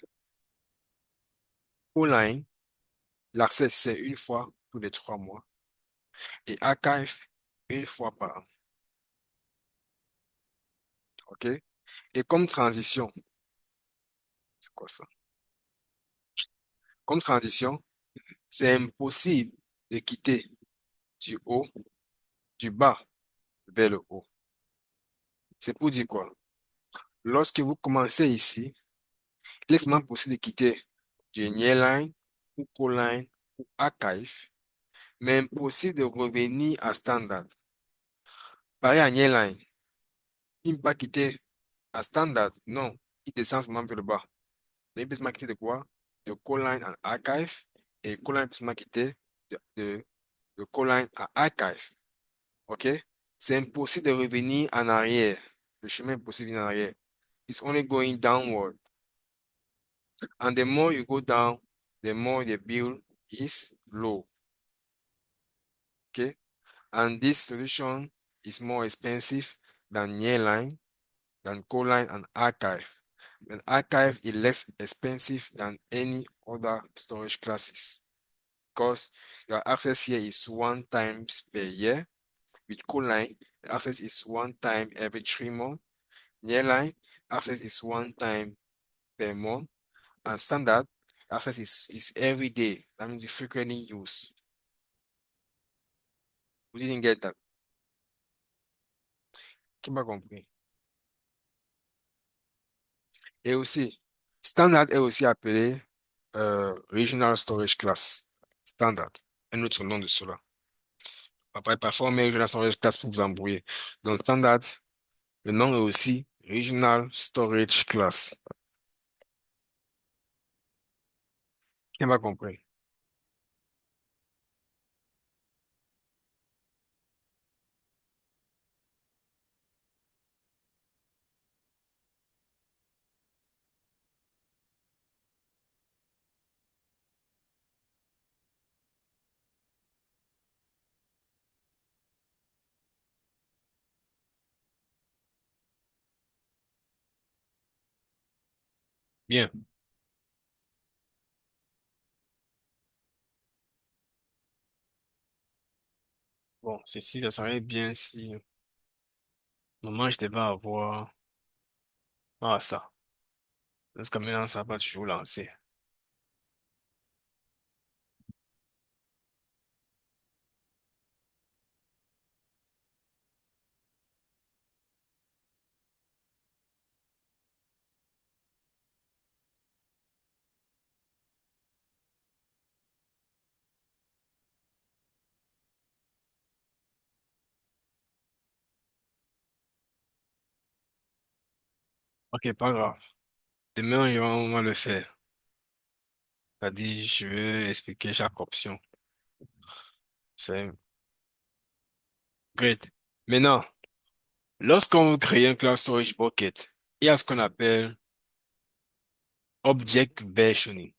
[SPEAKER 2] Online, l'accès, c'est une fois tous les 3 mois. Et archive, une fois par an. OK? Et comme transition, c'est quoi ça? Comme transition, c'est impossible de quitter du haut, du bas vers le haut. C'est pour dire quoi? Lorsque vous commencez ici, il est seulement possible de quitter du nearline ou coline ou archive, mais impossible de revenir à standard. Pareil à nearline, il ne peut pas quitter à standard, non, il descend seulement vers le bas. Donc, il peut seulement quitter de quoi? De coline à archive et coline peut seulement quitter de coline à archive. OK? C'est impossible de revenir en arrière. Le chemin est impossible de revenir en arrière. It's only going downward. And the more you go down, the more the bill is low. Okay? And this solution is more expensive than Nearline, than Coline and Archive. And Archive is less expensive than any other storage classes because your access here is 1 time per year. With Coline, the access is 1 time every 3 months. Nearline, access is 1 time per month. And standard access is every day. That means you frequently use. We didn't get that. Qui m'a compris? Et aussi, standard est aussi appelé Regional Storage Class. Standard. Un autre nom de cela. Après, parfois, on met Regional Storage Class pour vous embrouiller. Donc, standard, le nom est aussi Regional Storage Class. Qui m'a compris? Bien. Bon, ceci, ça serait bien si, normalement, je devais avoir, ça. Parce que maintenant, ça va toujours lancer. Ok, pas grave. Demain, on va le faire. C'est-à-dire, je vais expliquer chaque option. C'est great. Maintenant, lorsqu'on veut créer un cloud storage bucket, il y a ce qu'on appelle object versioning.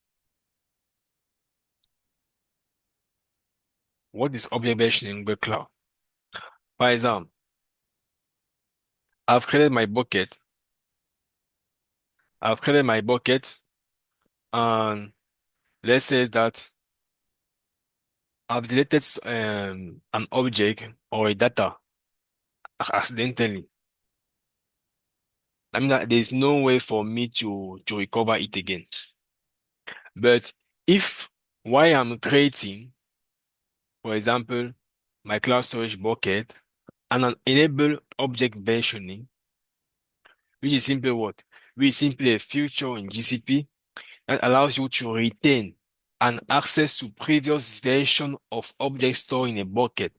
[SPEAKER 2] What is object versioning with cloud? Par exemple, I've created my bucket. I've created my bucket and let's say that I've deleted an object or a data accidentally. I mean that there's no way for me to recover it again. But if while I'm creating, for example, my cloud storage bucket and an enable object versioning, which is simply what? Which is simply a feature in GCP that allows you to retain and access to previous version of object stored in a bucket.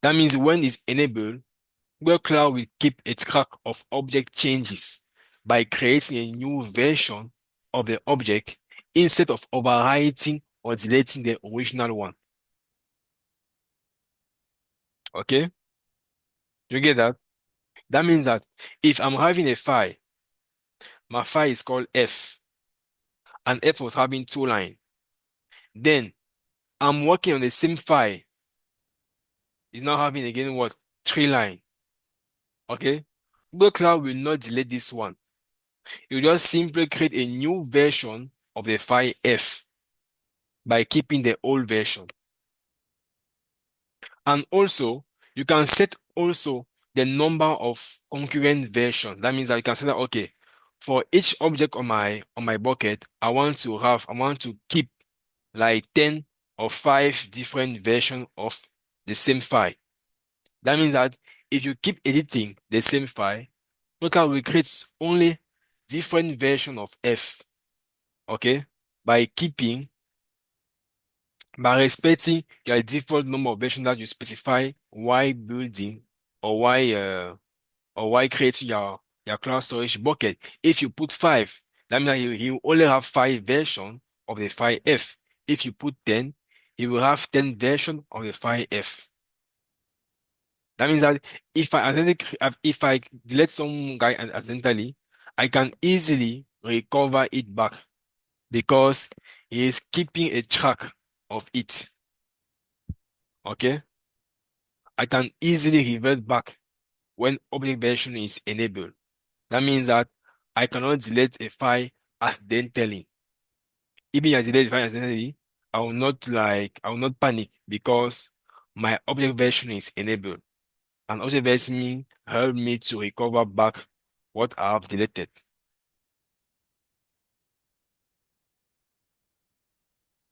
[SPEAKER 2] That means when it's enabled, Google Cloud will keep a track of object changes by creating a new version of the object instead of overwriting or deleting the original one. Okay? You get that? That means that if I'm having a file, my file is called F, and F was having 2 lines. Then I'm working on the same file, it's now having again what? 3 lines. Okay? Google Cloud will not delete this one. You just simply create a new version of the file F by keeping the old version. And also, you can set also the number of concurrent version. That means that you can say that, okay, for each object on my bucket, I want to keep like 10 or 5 different versions of the same file. That means that if you keep editing the same file, Local will create only different version of F, okay, by respecting your default number of versions that you specify while building or while creating your cloud storage bucket. If you put 5, that means that you only have 5 versions of the file F. If you put 10, he will have 10 versions of the file F. That means that if I delete some guy accidentally, I can easily recover it back because he is keeping a track of it. Okay? I can easily revert back when object version is enabled. That means that I cannot delete a file accidentally. Even if I delete the file accidentally, I will not panic because my object version is enabled. And object version help me to recover back what I have deleted.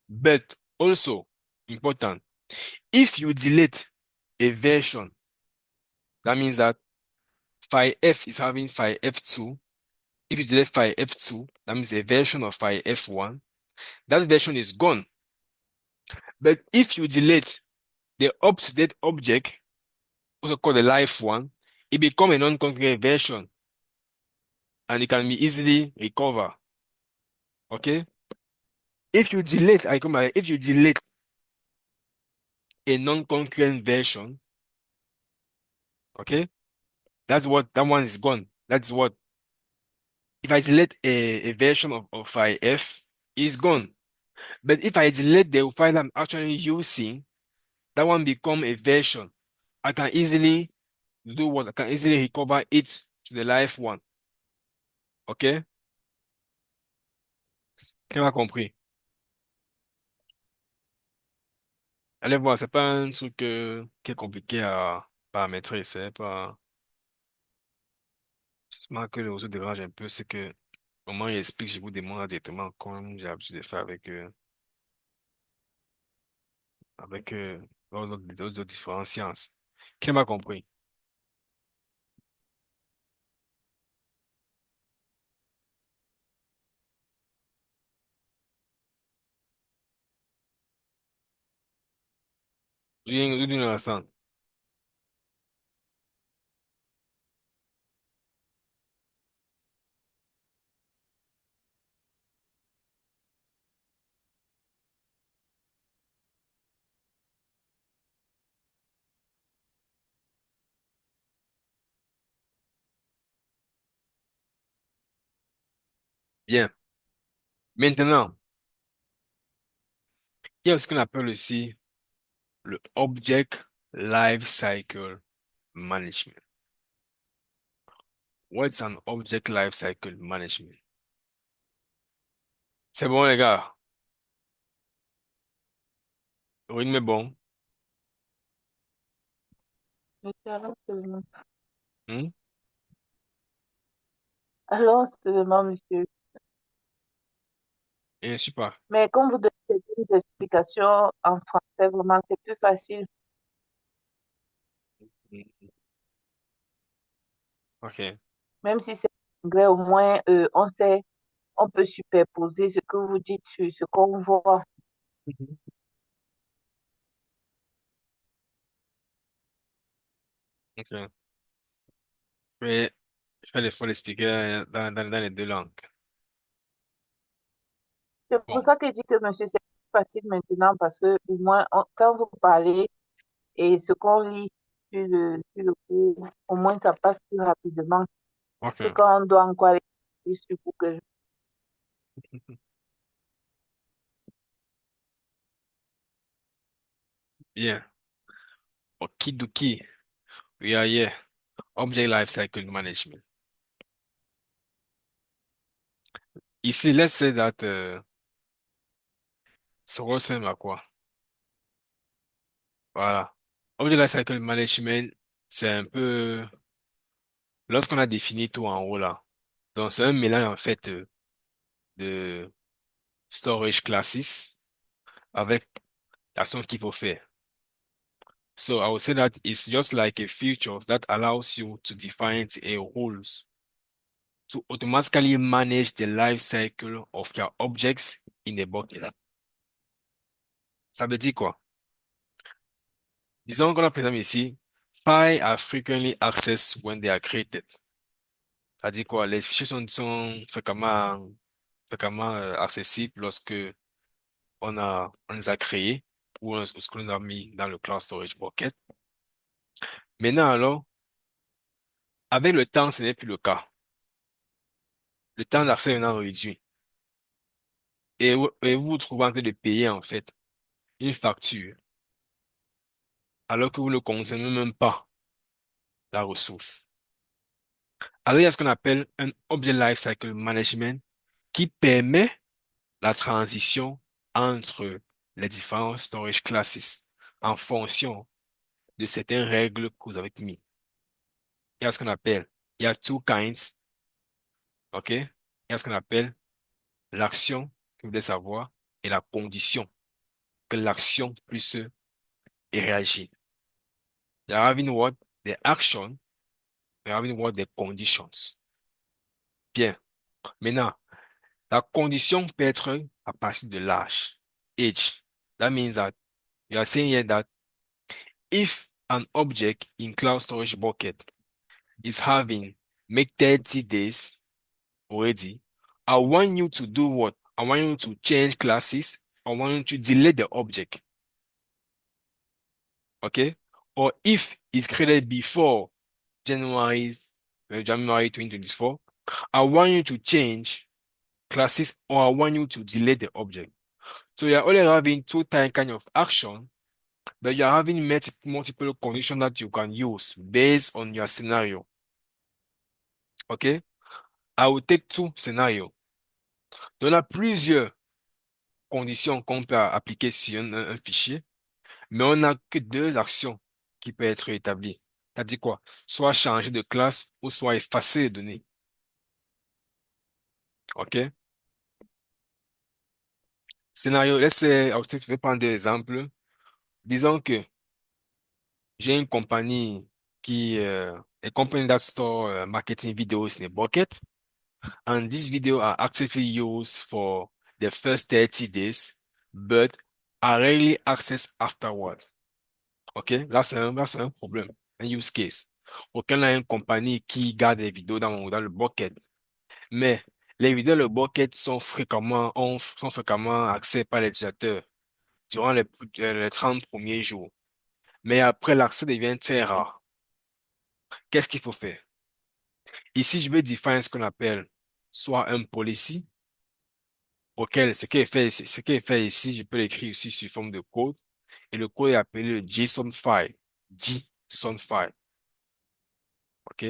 [SPEAKER 2] But also important, if you delete a version, that means that file F is having file F2. If you delete file F2, that means a version of file F1. That version is gone. But if you delete the up-to-date object, also called the live one, it becomes a non-concurrent version and it can be easily recovered. Okay? If you delete a non-concurrent version, okay, that one is gone. That's what if I delete a version of file F, it's gone. But if I delete the file I'm actually using, that one become a version. I can easily do what? I can easily recover it to the live one. OK? Qui m'a compris? Allez voir, c'est pas un truc qui est compliqué à paramétrer. C'est pas. Seulement que le réseau dérange un peu, c'est que au moment où il explique, je vous demande directement comme j'ai l'habitude de faire avec d'autres différentes sciences. Qui m'a compris? You didn't understand. Bien. Maintenant, il y a ce qu'on appelle aussi le Object Lifecycle Management. What's an Object Lifecycle Management? C'est bon, les gars. Le rythme est bon.
[SPEAKER 3] Monsieur,
[SPEAKER 2] Hmm?
[SPEAKER 3] alors seulement, monsieur.
[SPEAKER 2] Et je suis pas.
[SPEAKER 3] Mais comme vous donnez des explications en français, vraiment, c'est plus facile.
[SPEAKER 2] Hmm. OK.
[SPEAKER 3] Même si c'est en anglais, au moins, on sait, on peut superposer ce que vous dites sur ce qu'on voit.
[SPEAKER 2] Mhm. OK. Mais je fais l'effort d'expliquer dans les deux langues.
[SPEAKER 3] C'est pour
[SPEAKER 2] Bon,
[SPEAKER 3] ça que je dis que monsieur, c'est plus facile maintenant parce que au moins, quand vous parlez et ce qu'on lit sur le cours, au moins ça passe plus rapidement que
[SPEAKER 2] OK.
[SPEAKER 3] quand on doit encore aller sur Google.
[SPEAKER 2] Bien. Okidoki. We are here. Object Lifecycle Management. Ici, let's say that ça ressemble à quoi? Voilà. Object Lifecycle Management, c'est un peu lorsqu'on a défini tout en haut là. Donc, c'est un mélange en fait de storage classes avec l'action qu'il faut faire. So I would say that it's just like a feature that allows you to define a rules to automatically manage the life cycle of your objects in a bucket. Ça veut dire quoi? Disons qu'on a par exemple ici, files are frequently accessed when they are created. Ça dit quoi? Les fichiers sont fréquemment accessibles lorsque on les a créés ou lorsque nous a mis dans le cloud storage bucket. Maintenant alors, avec le temps, ce n'est plus le cas. Le temps d'accès est maintenant réduit. Et vous vous trouvez en train de payer en fait une facture alors que vous ne consommez même pas la ressource. Alors il y a ce qu'on appelle un Object Lifecycle Management qui permet la transition entre les différents storage classes en fonction de certaines règles que vous avez mis. Il y a ce qu'on appelle, il y a two kinds, OK? Il y a ce qu'on appelle l'action que vous voulez savoir et la condition que l'action puisse réagir. You're having what? The action, you're having what? The conditions. Bien. Maintenant, la condition peut être à partir de l'âge. Age. That means that you are saying here that if an object in cloud storage bucket is having make 30 days already, I want you to do what? I want you to change classes. I want you to delete the object. Okay? Or if it's created before January, January 2024, I want you to change classes or I want you to delete the object. So you're only having two type kind of action, but you're having multiple conditions that you can use based on your scenario. Okay? I will take two scenarios. Donc, il y a plusieurs conditions qu'on peut appliquer sur un fichier, mais on n'a que deux actions qui peuvent être établies. C'est-à-dire quoi? Soit changer de classe ou soit effacer les données. OK? Scénario, je vais prendre des exemples. Disons que j'ai une compagnie qui, a company that store marketing videos in a bucket, and this video are actively used for the first 30 days, but are rarely accessed afterward. OK? Là, c'est un problème, un use case. Auquel a une compagnie qui garde les vidéos dans le bucket. Mais les vidéos dans le bucket sont fréquemment accès par les utilisateurs durant les 30 premiers jours. Mais après, l'accès devient très rare. Qu'est-ce qu'il faut faire? Ici, je vais définir ce qu'on appelle soit un policy auquel ce qui est fait ici, je peux l'écrire aussi sous forme de code. Et le code est appelé le JSON file. JSON file. OK?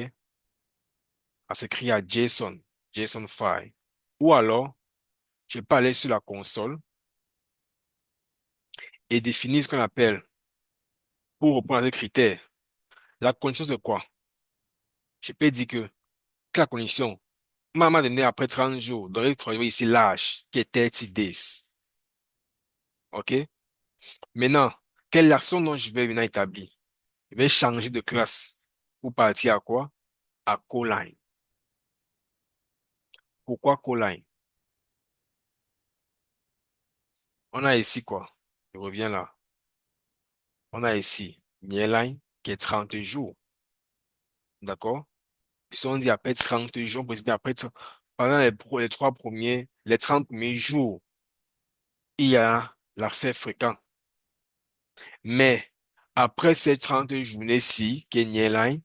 [SPEAKER 2] Ça s'écrit à JSON. JSON file. Ou alors, je peux aller sur la console et définir ce qu'on appelle, pour reprendre les critères. La condition, c'est quoi? Je peux dire que la condition, maman donné après 30 jours, dans le travail ici l'âge, qui est 30 days. OK? Maintenant, quelle action dont je vais maintenant établir? Je vais changer de classe pour partir à quoi? À Coline. Pourquoi Coline? On a ici quoi? Je reviens là. On a ici Nearline qui est 30 jours. D'accord? Puis si on dit après 30 jours, parce qu'après, pendant les 30 premiers jours, il y a l'accès fréquent. Mais après ces 30 journées-ci, qui est Nearline,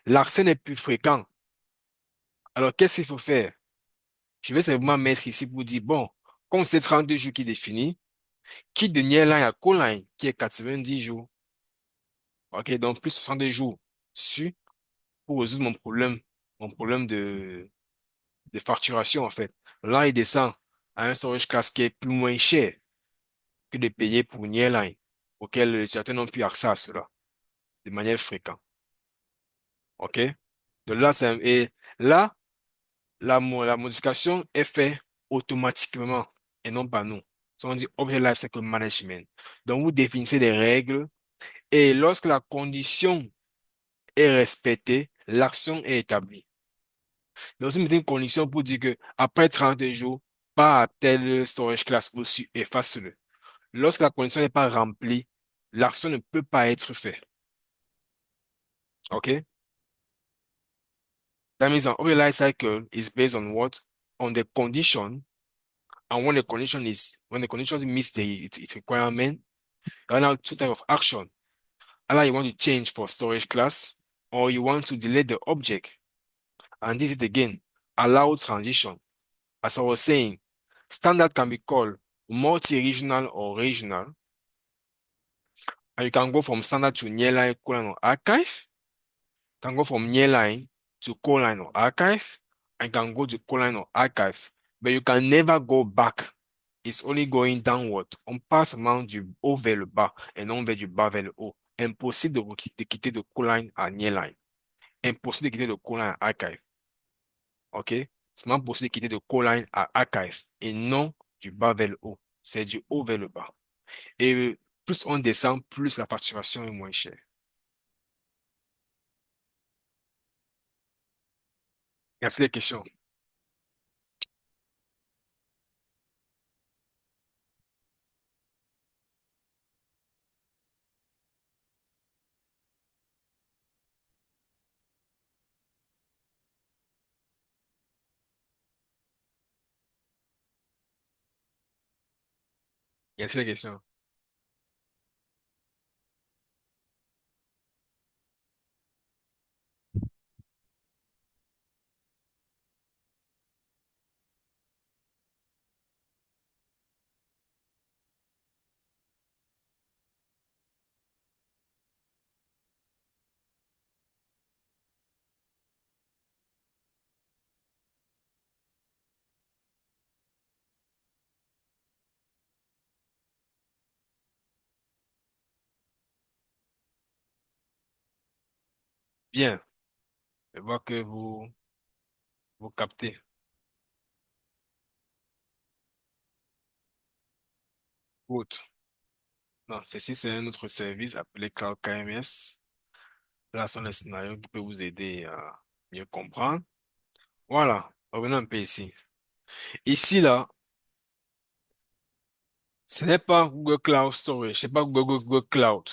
[SPEAKER 2] l'accès n'est plus fréquent. Alors, qu'est-ce qu'il faut faire? Je vais simplement mettre ici pour dire, bon, comme c'est 32 jours qui définit, quitte de Nearline à Coline, qui est 90 jours. OK, donc plus 62 jours su pour résoudre mon problème de facturation, en fait. Là, il descend à un storage class qui est plus moins cher que de payer pour Nearline, auquel certains n'ont plus accès à cela de manière fréquente. OK? Donc là, et là, la modification est faite automatiquement et non pas nous. Ça, on dit Object Lifecycle Management. Donc, vous définissez des règles et lorsque la condition est respectée, l'action est établie. Donc, vous mettez une condition pour dire que après 30 jours, pas à tel storage class aussi, efface-le. Lorsque la condition n'est pas remplie, l'action ne peut pas être faite. OK? That means an Object Lifecycle is based on what? On the condition. And when the condition meets its requirement, there are now two types of action. Either you want to change for storage class or you want to delete the object. And this is again allow transition. As I was saying, standard can be called multi-regional or regional. And you can go from standard to nearline, colon, or archive. You can go from nearline to colon or archive. And you can go to colon or archive. But you can never go back. It's only going downward. On passe maintenant du haut vers le bas et non vers du bas vers le haut. Impossible de quitter de colon à nearline. Impossible de quitter de colon à archive. OK? C'est même possible de quitter de colon à archive et non du bas vers le haut. C'est du haut vers le bas. Et plus on descend, plus la facturation est moins chère. Merci les questions. Merci les questions. Bien. Je vois que vous captez. Good. Non, ceci, c'est un autre service appelé Cloud KMS. Là, ce sont les scénarios qui peuvent vous aider à mieux comprendre. Voilà. Revenons un peu ici. Ici, là, ce n'est pas Google Cloud Storage, c'est pas Google Cloud.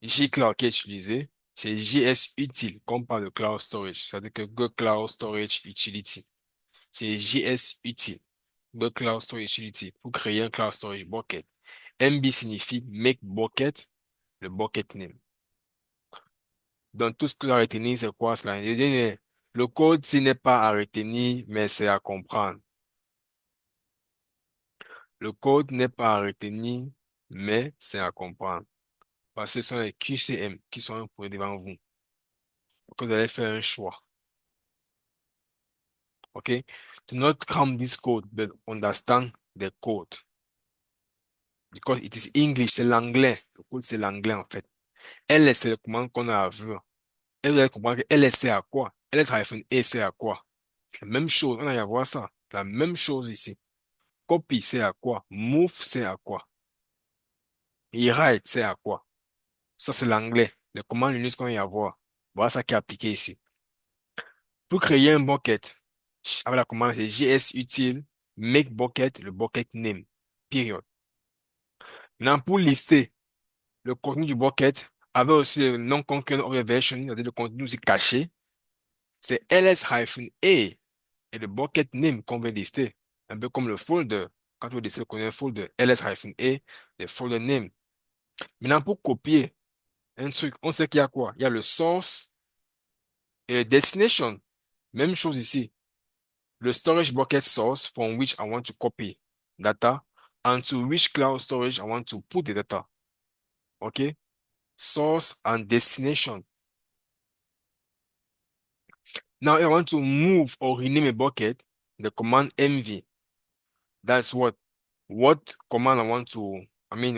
[SPEAKER 2] G-Cloud qui est utilisé, c'est JS Util, qu'on parle de Cloud Storage. C'est-à-dire que Google Cloud Storage Utility. C'est JS Util. Google Cloud Storage Utility pour créer un Cloud Storage Bucket. MB signifie Make Bucket, le bucket name. Donc, tout ce que vous retenir, c'est quoi cela? Je veux dire, le code, ce n'est pas à retenir, mais c'est à comprendre. Le code n'est pas à retenir, mais c'est à comprendre. Parce que ce sont les QCM qui sont pour devant vous. Que vous allez faire un choix. OK? Do not cram this code, but understand the code. Because it is English, c'est l'anglais. Le code, c'est l'anglais, en fait. LS, c'est le commande qu'on a à voir. Et vous allez comprendre que LS, c'est à quoi? LS-E, c'est à quoi? C'est la même chose. On a à voir ça. La même chose ici. Copy, c'est à quoi? Move, c'est à quoi? Rewrite, c'est à quoi? Ça, c'est l'anglais. Les commandes Linux qu'on a à voir. Voilà ça qui est appliqué ici. Pour créer un bucket, avec la commande, c'est JS utile, make bucket, le bucket name. Period. Maintenant, pour lister le contenu du bucket, avec aussi le non-concurrent observation, c'est-à-dire le contenu aussi caché, c'est ls-a et le bucket name qu'on veut lister. Un peu comme le folder. Quand tu veux lister le contenu folder, ls-a, le folder name. Maintenant, pour copier un truc, on sait qu'il y a quoi? Il y a le source et le destination. Même chose ici. Le storage bucket source from which I want to copy data and to which cloud storage I want to put the data. Okay? Source and destination. Now I want to move or rename a bucket, the command mv. That's what command I want to,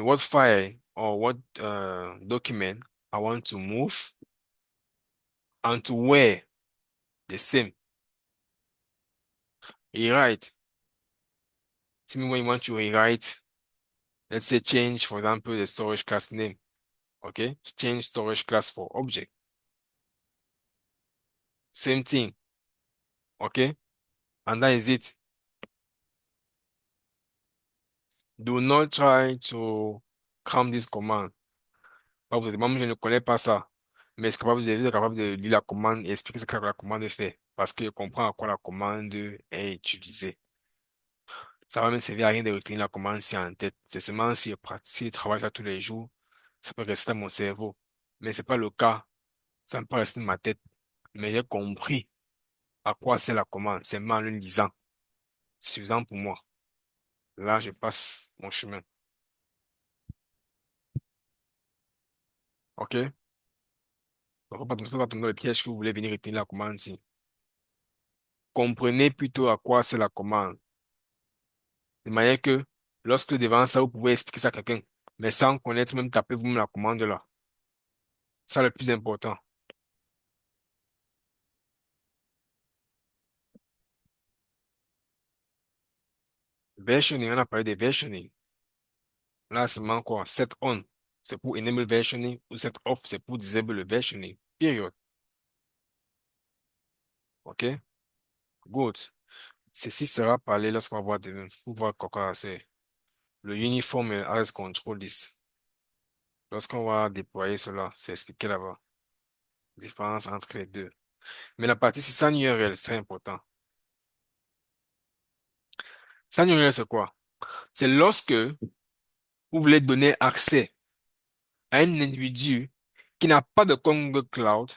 [SPEAKER 2] what file or what document I want to move and to where, the same. Rewrite. See me when you want to rewrite, let's say change, for example, the storage class name. Okay? Change storage class for object. Same thing. Okay? And that is it. Do not try to cram this command. Pas vous moi, je ne connais pas ça. Mais est-ce que vous êtes capable de lire la commande et expliquer ce que la commande fait? Parce que je comprends à quoi la commande est utilisée. Ça va me servir à rien de retenir la commande si en tête. C'est seulement si je pratique, si je travaille ça tous les jours, ça peut rester dans mon cerveau. Mais c'est pas le cas. Ça ne peut pas rester dans ma tête. Mais j'ai compris à quoi c'est la commande. C'est mal en le lisant. C'est suffisant pour moi. Là, je passe mon chemin. OK? Donc, faut pas tomber dans le piège que vous voulez venir retenir la commande ici. Comprenez plutôt à quoi c'est la commande. De manière que, lorsque devant ça, vous pouvez expliquer ça à quelqu'un. Mais sans connaître, même taper vous-même la commande là. Ça, le plus important. Versioning, on a parlé de versioning. Là, c'est seulement quoi? Set on, c'est pour enable versioning, ou set off, c'est pour disable le versioning. Period. OK? Good. Ceci sera parlé lorsqu'on va voir pour voir quoi c'est. Le uniform as control list. Lorsqu'on va déployer cela, c'est expliqué là-bas. Différence entre les deux. Mais la partie c'est sans URL, c'est important. Sans URL, c'est quoi? C'est lorsque vous voulez donner accès à un individu qui n'a pas de compte Google Cloud,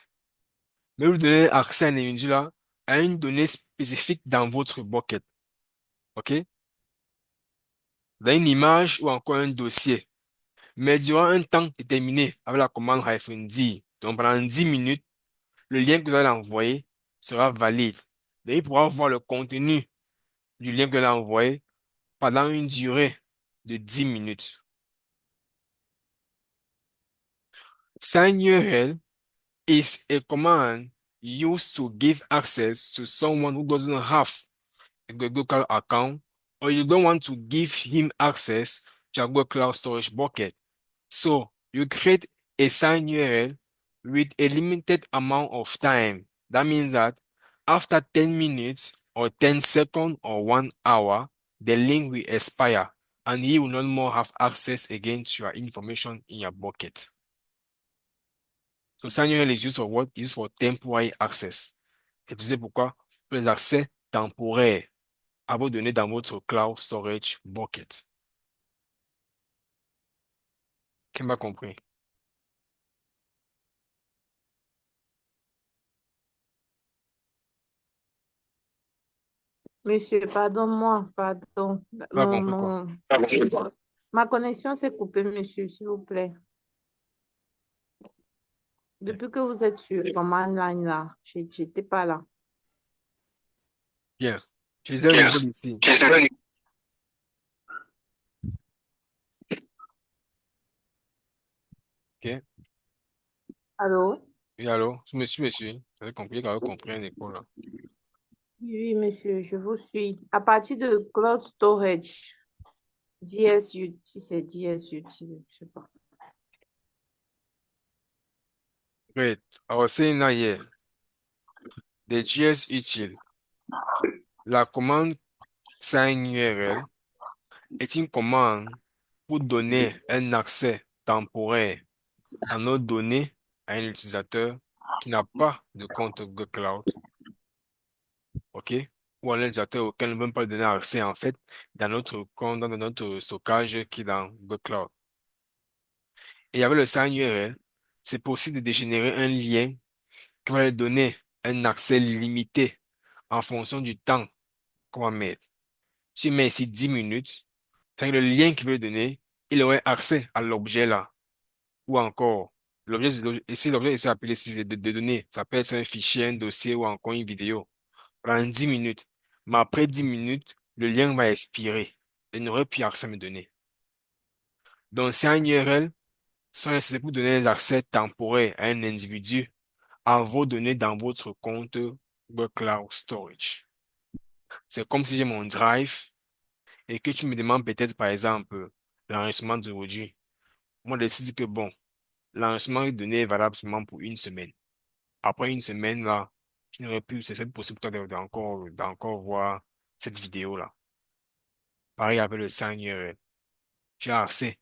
[SPEAKER 2] mais vous donnez accès à un individu là à une donnée spécifique dans votre bucket. OK? Dans une image ou encore un dossier. Mais durant un temps déterminé avec la commande -d, donc pendant 10 minutes, le lien que vous allez envoyer sera valide. Et il pourra voir le contenu du lien que vous allez envoyer pendant une durée de 10 minutes. Sign URL is a command used to give access to someone who doesn't have a Google Cloud account, or you don't want to give him access to a Google Cloud Storage bucket. So you create a sign URL with a limited amount of time. That means that after 10 minutes or 10 seconds or 1 hour, the link will expire and he will no more have access again to your information in your bucket. So sign URL is used for what? Is for temporary access. Et tu sais pourquoi? Pour les accès temporaires à vos données dans votre cloud storage bucket. Qui m'a compris?
[SPEAKER 3] Monsieur, pardon-moi, pardon.
[SPEAKER 2] Pas compris quoi.
[SPEAKER 3] Ma connexion s'est coupée, monsieur, s'il vous plaît.
[SPEAKER 2] Bien.
[SPEAKER 3] Depuis que vous êtes sur command line là, j'étais pas là.
[SPEAKER 2] Bien. Je disais au niveau d'ici. Ok.
[SPEAKER 3] Allô?
[SPEAKER 2] Et alors, monsieur, j'avais compris, j'avais compris un écho là.
[SPEAKER 3] Oui, oui, monsieur, je vous suis. À partir de Cloud Storage, DSU, si c'est DSU, je sais pas.
[SPEAKER 2] Great. Alors, c'est une hier. Des JS utiles. La commande sign URL est une commande pour donner un accès temporaire à nos données à un utilisateur qui n'a pas de compte Google Cloud, OK? Ou à un utilisateur auquel ne veut pas donner accès, en fait, dans notre compte, dans notre stockage qui est dans Google Cloud. Et avec le sign URL, c'est possible de générer un lien qui va lui donner un accès limité en fonction du temps qu'on va mettre. Si je mets ici 10 minutes, c'est le lien qu'il veut donner, il aurait accès à l'objet là. Ou encore, et si l'objet est appelé de données, ça peut être un fichier, un dossier ou encore une vidéo, pendant 10 minutes. Mais après 10 minutes, le lien va expirer. Il n'aurait plus accès à mes données. Donc, c'est un URL, c'est pour donner des accès temporaires à un individu à vos données dans votre compte Google Cloud Storage. C'est comme si j'ai mon Drive et que tu me demandes peut-être, par exemple, l'enregistrement d'aujourd'hui. Moi, je décide que bon, l'enregistrement de données est valable seulement pour une semaine. Après une semaine, là, je n'aurai plus, c'est possible pour toi d'encore voir cette vidéo-là. Pareil avec le sign URL. J'ai accès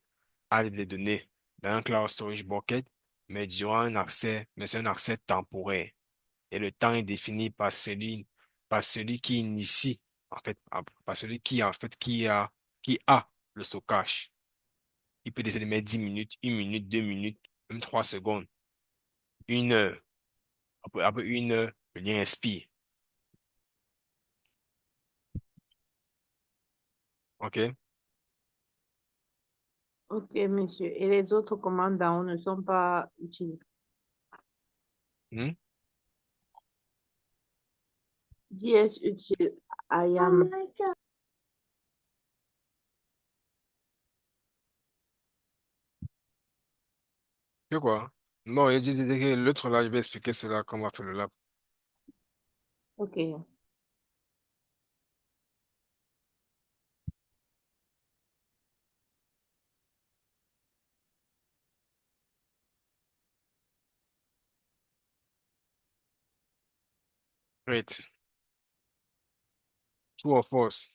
[SPEAKER 2] à des données dans un cloud storage bucket, mais durant mais c'est un accès temporaire. Et le temps est défini par celui qui initie, en fait, par celui qui, en fait, qui a le stockage. Il peut décider de mettre 10 minutes, 1 minute, 2 minutes, même 3 secondes, 1 heure. Après 1 heure, le lien expire. OK?
[SPEAKER 3] Ok, monsieur. Et les autres commandes d'en haut ne sont pas utiles.
[SPEAKER 2] Hmm?
[SPEAKER 3] DS utile, I am.
[SPEAKER 2] C'est quoi? Non, il dit que l'autre là, je vais expliquer cela, comment on va faire le lab.
[SPEAKER 3] Ok.
[SPEAKER 2] Great. True or false?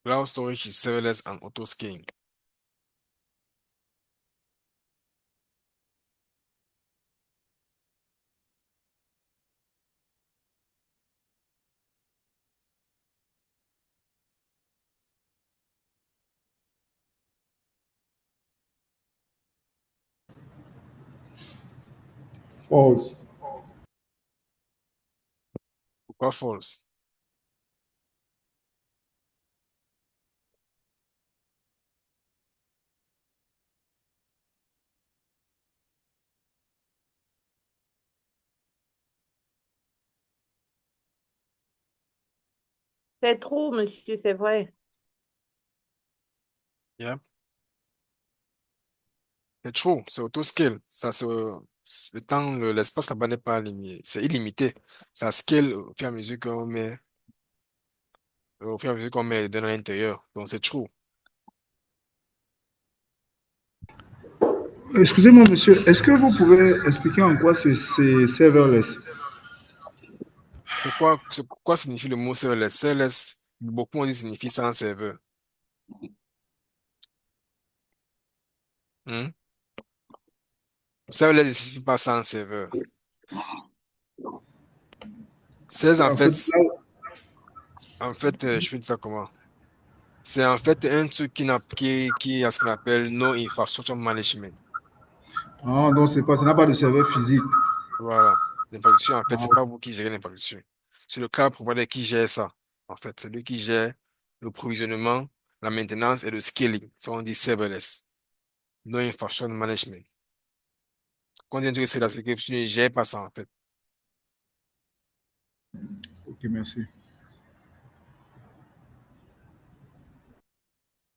[SPEAKER 2] Cloud storage is serverless and auto-scaling.
[SPEAKER 6] False.
[SPEAKER 2] Pourquoi false?
[SPEAKER 3] C'est trop, monsieur, c'est vrai.
[SPEAKER 2] Yeah. C'est true, c'est auto-scale. Le temps, l'espace là-bas n'est pas limité. C'est illimité. Ça scale au fur et à mesure qu'on met les données à l'intérieur. Donc, c'est true.
[SPEAKER 6] Excusez-moi, monsieur, est-ce que vous pouvez expliquer en quoi c'est serverless?
[SPEAKER 2] Quoi signifie le mot serverless? Serverless, beaucoup ont dit signifie sans serveur. Hmm? Serverless ne signifie pas sans serveur. C'est
[SPEAKER 6] En fait, là,
[SPEAKER 2] je fais ça comment? C'est en fait un truc qui a ce qu'on appelle no infrastructure management.
[SPEAKER 6] ah, donc ça n'a pas de serveur physique.
[SPEAKER 2] Voilà. L'infrastructure, en fait, c'est
[SPEAKER 6] Ah,
[SPEAKER 2] pas vous qui gérez l'infrastructure. C'est le cloud provider qui gère ça. En fait, c'est lui qui gère le provisionnement, la maintenance et le scaling. Ça, on dit serverless. No infrastructure management. Quand on dit que c'est là, c'est que tu ne gères pas ça, en fait.
[SPEAKER 6] ok, merci.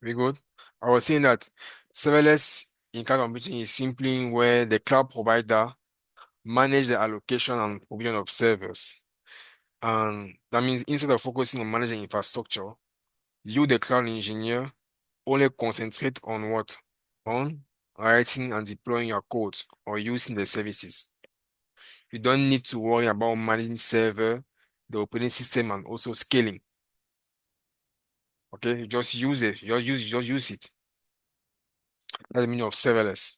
[SPEAKER 2] Very good. I was saying that serverless in cloud computing is simply where the cloud provider manage the allocation and provision of servers. And that means instead of focusing on managing infrastructure, you, the cloud engineer, only concentrate on what? On writing and deploying your code or using the services. You don't need to worry about managing server, the operating system, and also scaling. Okay, you just use it. You just use it. That's the meaning of serverless.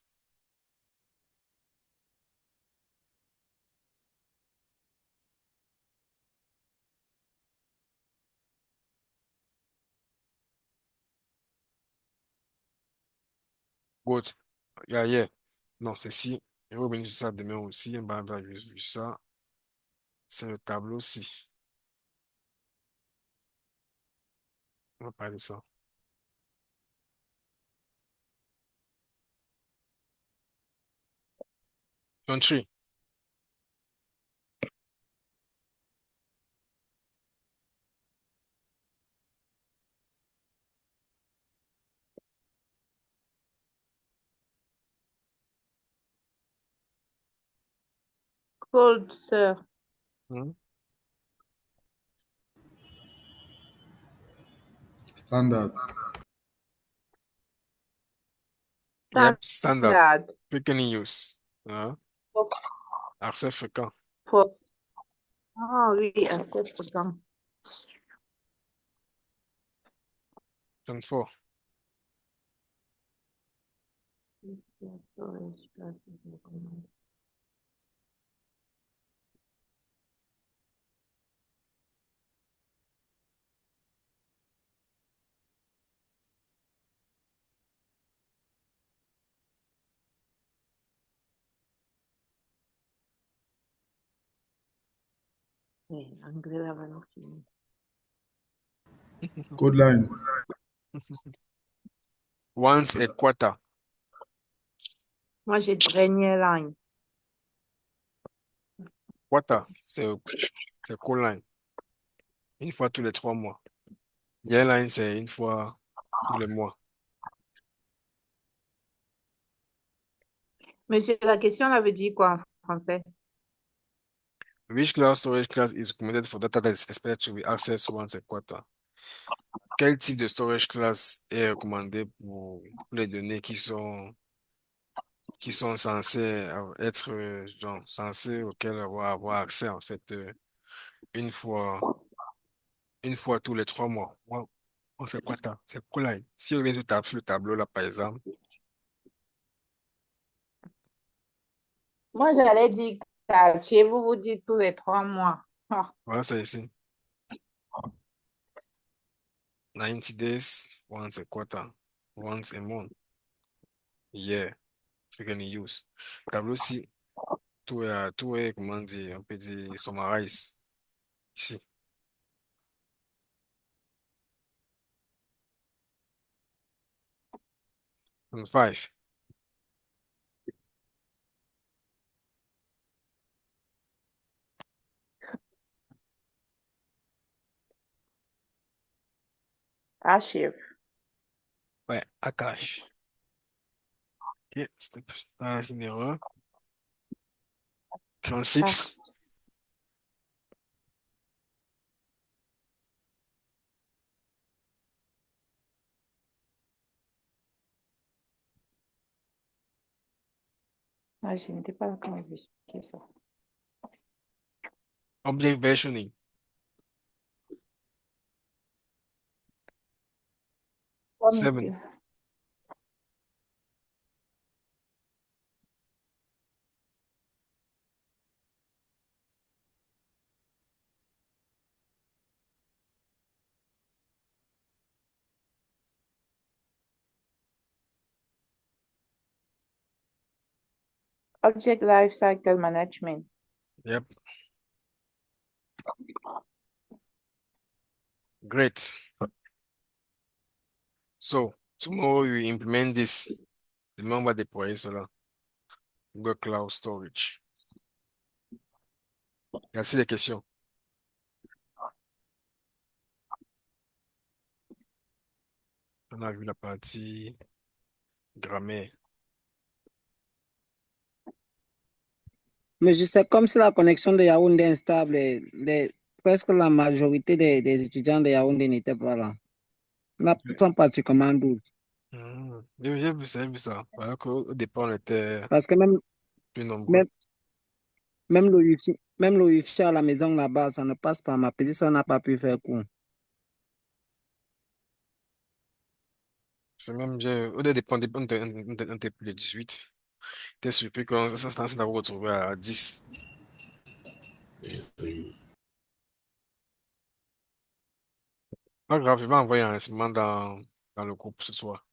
[SPEAKER 2] Good. Yeah, yeah. Non, c'est si. Je vais revenir sur ça demain aussi. Bah, vu ça. C'est le tableau aussi. On va parler de ça. Country.
[SPEAKER 3] Cold, sir.
[SPEAKER 2] Hmm?
[SPEAKER 6] Standard.
[SPEAKER 2] Yep, standard.
[SPEAKER 3] Standard.
[SPEAKER 2] Frequently use. Hein?
[SPEAKER 3] For,
[SPEAKER 2] Accès fréquent.
[SPEAKER 3] for, ah oui, access fréquent.
[SPEAKER 2] 24.
[SPEAKER 3] Oui, anglais là-bas, non, fini.
[SPEAKER 6] Code line.
[SPEAKER 2] Once a quarter.
[SPEAKER 3] Moi, j'ai dernière ligne.
[SPEAKER 2] Quarter, c'est call line. Une fois tous les 3 mois. Yearline, c'est une fois tous les mois.
[SPEAKER 3] Monsieur, la question, elle veut dire quoi en français?
[SPEAKER 2] Which cloud storage class is recommended for data that is expected to be accessed once a quarter? Quel type de storage class est recommandé pour les données qui sont censées être, genre, censées auxquelles avoir accès, en fait, une fois, une fois tous les 3 mois? Wow. Oh, c'est quoi ça? C'est quoi là? Si on vient sur le tableau, là, par exemple,
[SPEAKER 3] Moi, j'allais dire quartier, vous dites tous les 3 mois. Ah,
[SPEAKER 2] voilà, c'est ici. 90 days, once a quarter, once a month. Yeah, frequently use. Tableau-ci, tout est, comment dire, on peut dire, summarize ici. And 5.
[SPEAKER 3] archive.
[SPEAKER 2] Ouais, Akash. Ok, c'était pas une erreur.
[SPEAKER 3] Ah,
[SPEAKER 2] 36.
[SPEAKER 3] ah, je n'étais pas là quand j'ai vérifié ça.
[SPEAKER 2] Object versioning.
[SPEAKER 3] Oh,
[SPEAKER 2] 7.
[SPEAKER 3] monsieur. Object Lifecycle Management.
[SPEAKER 2] Yep. Great. So, tomorrow you implement this. Demain, on va déployer cela. Google Cloud Storage. Merci les questions. On a vu la partie grammaire.
[SPEAKER 4] Mais je sais comme si la connexion de Yaoundé est instable, presque la majorité des étudiants de Yaoundé n'étaient pas là. Là, ils sont particulièrement en doute.
[SPEAKER 2] J'ai vu ça. Alors qu'au départ, on était
[SPEAKER 4] Parce que
[SPEAKER 2] plus nombreux.
[SPEAKER 4] même, même le wifi à la maison là-bas, ça ne passe pas. Ma petite soeur n'a pas pu faire cours.
[SPEAKER 2] C'est même, au départ, on était plus de 18. J'étais surpris qu'on ça s'est retrouvé à 10. Pas grave, je vais envoyer un message dans le groupe ce soir.